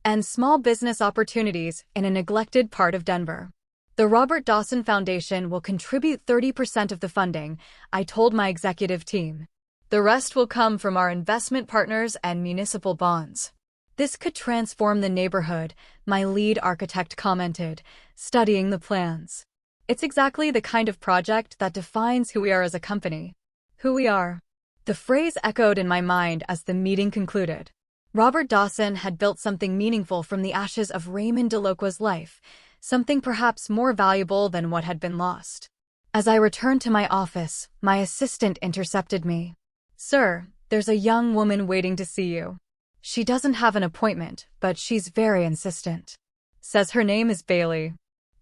and small business opportunities in a neglected part of Denver. The Robert Dawson Foundation will contribute 30% of the funding, I told my executive team. The rest will come from our investment partners and municipal bonds. This could transform the neighborhood, my lead architect commented, studying the plans. It's exactly the kind of project that defines who we are as a company. Who we are. The phrase echoed in my mind as the meeting concluded. Robert Dawson had built something meaningful from the ashes of Raymond Delacroix's life, something perhaps more valuable than what had been lost. As I returned to my office, my assistant intercepted me. "Sir, there's a young woman waiting to see you. She doesn't have an appointment, but she's very insistent. Says her name is Bailey."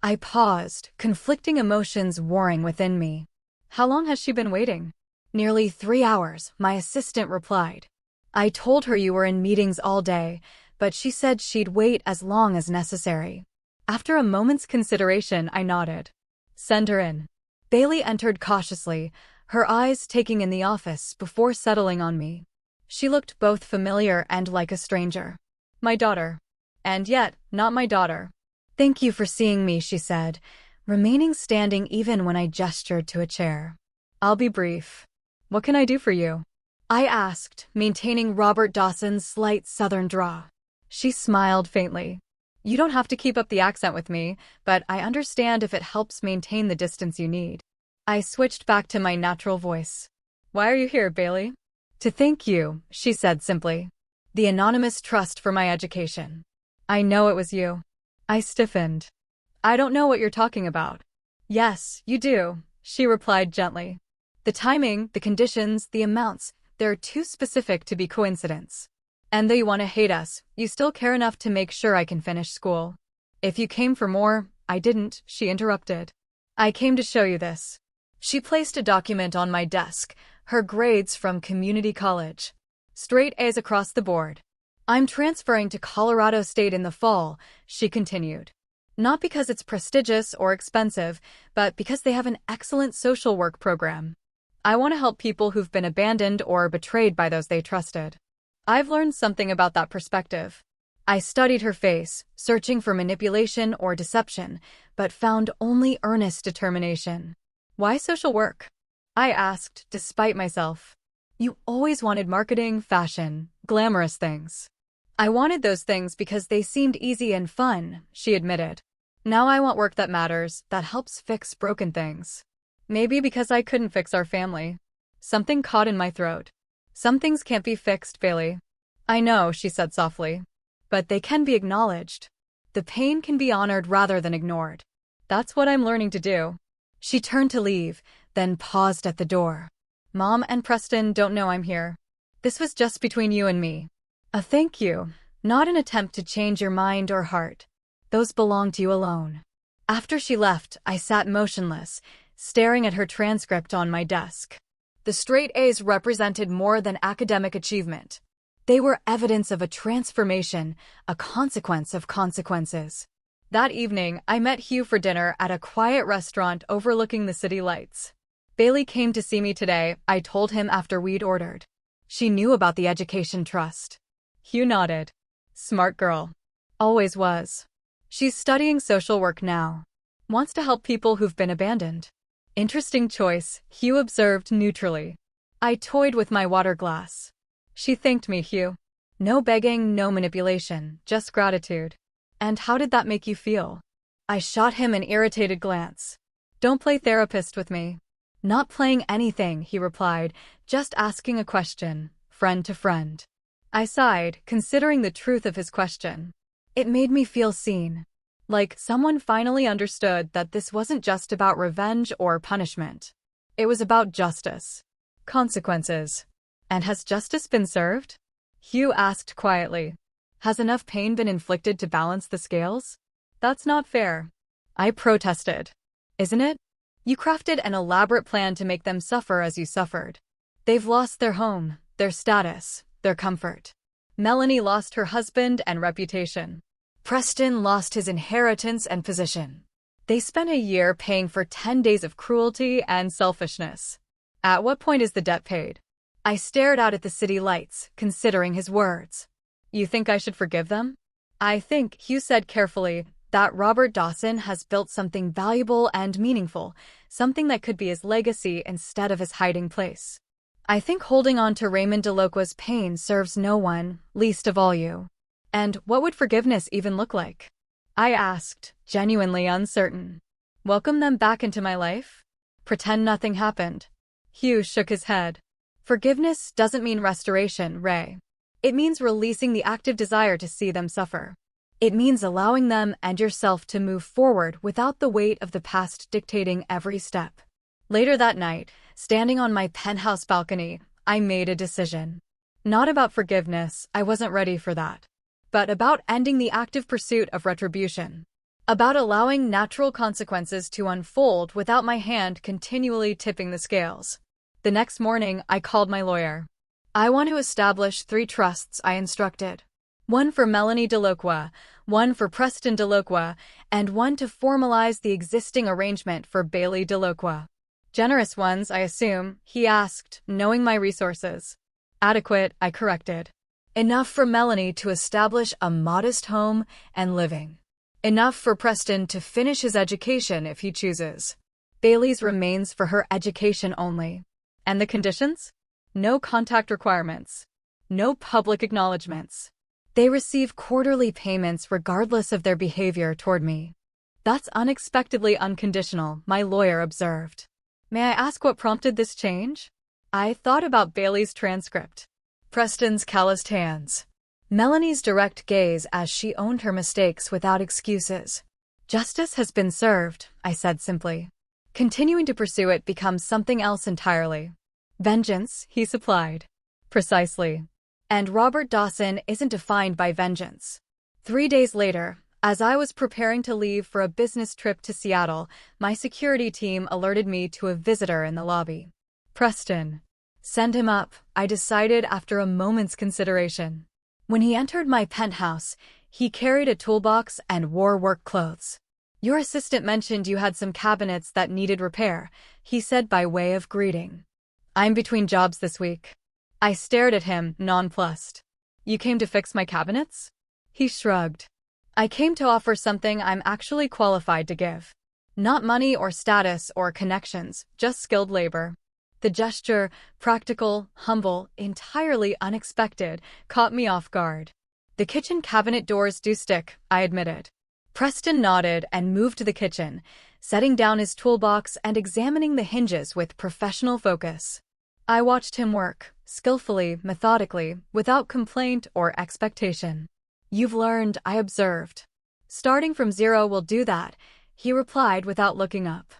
I paused, conflicting emotions warring within me. "How long has she been waiting?" "Nearly 3 hours," my assistant replied. "I told her you were in meetings all day, but she said she'd wait as long as necessary." After a moment's consideration, I nodded. "Send her in." Bailey entered cautiously, her eyes taking in the office before settling on me. She looked both familiar and like a stranger. My daughter. And yet, not my daughter. "Thank you for seeing me," she said, remaining standing even when I gestured to a chair. "I'll be brief. What can I do for you?" I asked, maintaining Robert Dawson's slight southern drawl. She smiled faintly. "You don't have to keep up the accent with me, but I understand if it helps maintain the distance you need." I switched back to my natural voice. "Why are you here, Bailey?" "To thank you," she said simply. "The anonymous trust for my education." "I know it was you." I stiffened. "I don't know what you're talking about." "Yes, you do," she replied gently. "The timing, the conditions, the amounts, they're too specific to be coincidence. And though you want to hate us, you still care enough to make sure I can finish school." "If you came for more, I didn't," she interrupted. "I came to show you this." She placed a document on my desk, her grades from community college. Straight A's across the board. "I'm transferring to Colorado State in the fall," she continued. "Not because it's prestigious or expensive, but because they have an excellent social work program. I want to help people who've been abandoned or betrayed by those they trusted." I've learned something about that perspective. I studied her face, searching for manipulation or deception, but found only earnest determination. "Why social work?" I asked, despite myself. "You always wanted marketing, fashion, glamorous things." "I wanted those things because they seemed easy and fun," she admitted. "Now I want work that matters, that helps fix broken things." Maybe because I couldn't fix our family. Something caught in my throat. "Some things can't be fixed, Bailey." "I know," she said softly. "But they can be acknowledged. The pain can be honored rather than ignored. That's what I'm learning to do." She turned to leave, then paused at the door. "Mom and Preston don't know I'm here. This was just between you and me. A thank you, not an attempt to change your mind or heart. Those belong to you alone." After she left, I sat motionless, staring at her transcript on my desk. The straight A's represented more than academic achievement. They were evidence of a transformation, a consequence of consequences. That evening, I met Hugh for dinner at a quiet restaurant overlooking the city lights. "Bailey came to see me today," I told him after we'd ordered. "She knew about the education trust." Hugh nodded. "Smart girl. Always was. She's studying social work now. Wants to help people who've been abandoned." "Interesting choice," Hugh observed neutrally. I toyed with my water glass. She thanked me, Hugh. No begging, no manipulation, just gratitude. "And how did that make you feel?" I shot him an irritated glance. "Don't play therapist with me." "Not playing anything," he replied, "just asking a question, friend to friend." I sighed, considering the truth of his question. It made me feel seen. Like someone finally understood that this wasn't just about revenge or punishment. It was about justice. Consequences. "And has justice been served?" Hugh asked quietly. "Has enough pain been inflicted to balance the scales?" "That's not fair." I protested. "Isn't it? You crafted an elaborate plan to make them suffer as you suffered. They've lost their home, their status, their comfort. Melanie lost her husband and reputation. Preston lost his inheritance and position. They spent a year paying for 10 days of cruelty and selfishness. At what point is the debt paid?" I stared out at the city lights, considering his words. "You think I should forgive them?" "I think," Hugh said carefully, "that Robert Dawson has built something valuable and meaningful, something that could be his legacy instead of his hiding place. I think holding on to Raymond Delacroix's pain serves no one, least of all you." "And what would forgiveness even look like?" I asked, genuinely uncertain. Welcome them back into my life? Pretend nothing happened. Hugh shook his head. Forgiveness doesn't mean restoration, Ray. It means releasing the active desire to see them suffer. It means allowing them and yourself to move forward without the weight of the past dictating every step. Later that night, standing on my penthouse balcony, I made a decision. Not about forgiveness, I wasn't ready for that. But about ending the active pursuit of retribution. About allowing natural consequences to unfold without my hand continually tipping the scales. The next morning, I called my lawyer. I want to establish 3 trusts, I instructed. One for Melanie Delocroix, one for Preston Delocroix, and one to formalize the existing arrangement for Bailey Delocroix. Generous ones, I assume, he asked, knowing my resources. Adequate, I corrected. Enough for Melanie to establish a modest home and living. Enough for Preston to finish his education if he chooses. Bailey's remains for her education only. And the conditions? No contact requirements. No public acknowledgments. They receive quarterly payments regardless of their behavior toward me. That's unexpectedly unconditional, my lawyer observed. May I ask what prompted this change? I thought about Bailey's transcript. Preston's calloused hands. Melanie's direct gaze as she owned her mistakes without excuses. Justice has been served, I said simply. Continuing to pursue it becomes something else entirely. Vengeance, he supplied. Precisely. And Robert Dawson isn't defined by vengeance. 3 days later, as I was preparing to leave for a business trip to Seattle, my security team alerted me to a visitor in the lobby. Preston. Send him up, I decided after a moment's consideration. When he entered my penthouse, he carried a toolbox and wore work clothes. Your assistant mentioned you had some cabinets that needed repair, he said by way of greeting. I'm between jobs this week. I stared at him, nonplussed. You came to fix my cabinets? He shrugged. I came to offer something I'm actually qualified to give. Not money or status or connections, just skilled labor. The gesture, practical, humble, entirely unexpected, caught me off guard. The kitchen cabinet doors do stick, I admitted. Preston nodded and moved to the kitchen, setting down his toolbox and examining the hinges with professional focus. I watched him work, skillfully, methodically, without complaint or expectation. You've learned, I observed. Starting from zero will do that, he replied without looking up.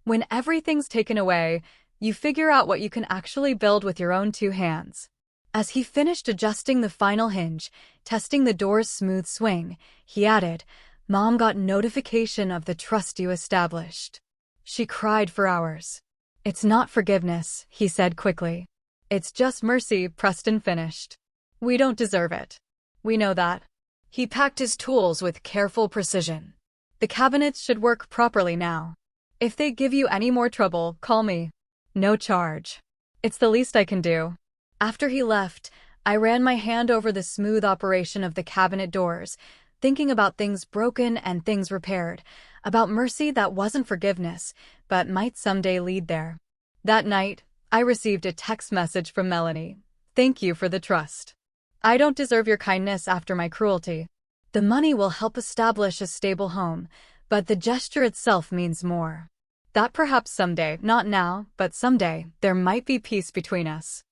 When everything's taken away, you figure out what you can actually build with your own 2 hands. As he finished adjusting the final hinge, testing the door's smooth swing, he added, Mom got notification of the trust you established. She cried for hours. It's not forgiveness, he said quickly. It's just mercy, Preston finished. We don't deserve it. We know that. He packed his tools with careful precision. The cabinets should work properly now. If they give you any more trouble, call me. No charge. It's the least I can do. After he left, I ran my hand over the smooth operation of the cabinet doors, thinking about things broken and things repaired, about mercy that wasn't forgiveness, but might someday lead there. That night, I received a text message from Melanie. Thank you for the trust. I don't deserve your kindness after my cruelty. The money will help establish a stable home, but the gesture itself means more. That perhaps someday, not now, but someday, there might be peace between us.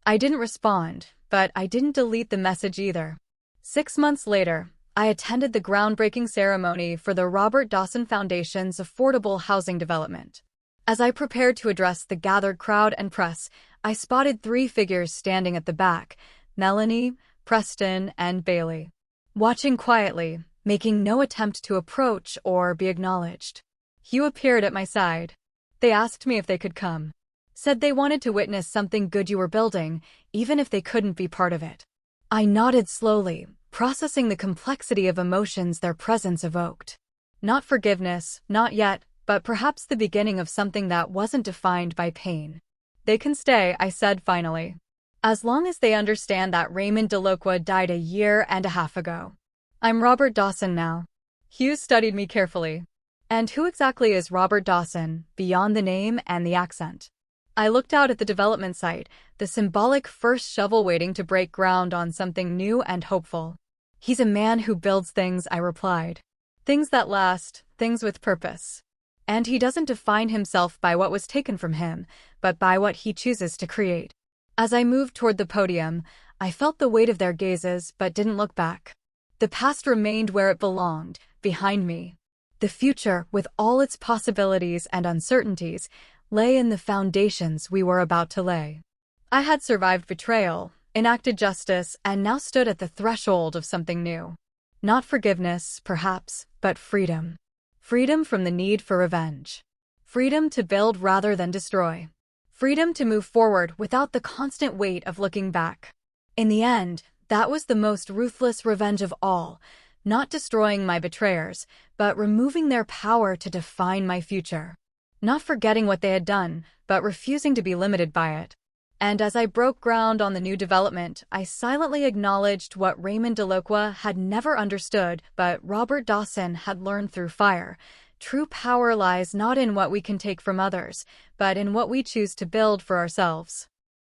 I didn't respond, but I didn't delete the message either. 6 months later, I attended the groundbreaking ceremony for the Robert Dawson Foundation's affordable housing development. As I prepared to address the gathered crowd and press, I spotted 3 figures standing at the back, Melanie, Preston, and Bailey. Watching quietly, making no attempt to approach or be acknowledged. Hugh appeared at my side. They asked me if they could come. Said they wanted to witness something good you were building, even if they couldn't be part of it. I nodded slowly, processing the complexity of emotions their presence evoked. Not forgiveness, not yet, but perhaps the beginning of something that wasn't defined by pain. They can stay, I said finally. As long as they understand that Raymond Delocroix died 1.5 years ago. I'm Robert Dawson now. Hugh studied me carefully. And who exactly is Robert Dawson, beyond the name and the accent? I looked out at the development site, the symbolic first shovel waiting to break ground on something new and hopeful. He's a man who builds things, I replied. Things that last, things with purpose. And he doesn't define himself by what was taken from him, but by what he chooses to create. As I moved toward the podium, I felt the weight of their gazes but didn't look back. The past remained where it belonged, behind me. The future, with all its possibilities and uncertainties, lay in the foundations we were about to lay. I had survived betrayal, enacted justice, and now stood at the threshold of something new. Not forgiveness, perhaps, but freedom. Freedom from the need for revenge. Freedom to build rather than destroy. Freedom to move forward without the constant weight of looking back. In the end, that was the most ruthless revenge of all, not destroying my betrayers, but removing their power to define my future. Not forgetting what they had done, but refusing to be limited by it. And as I broke ground on the new development, I silently acknowledged what Raymond Delacroix had never understood, but Robert Dawson had learned through fire. True power lies not in what we can take from others, but in what we choose to build for ourselves.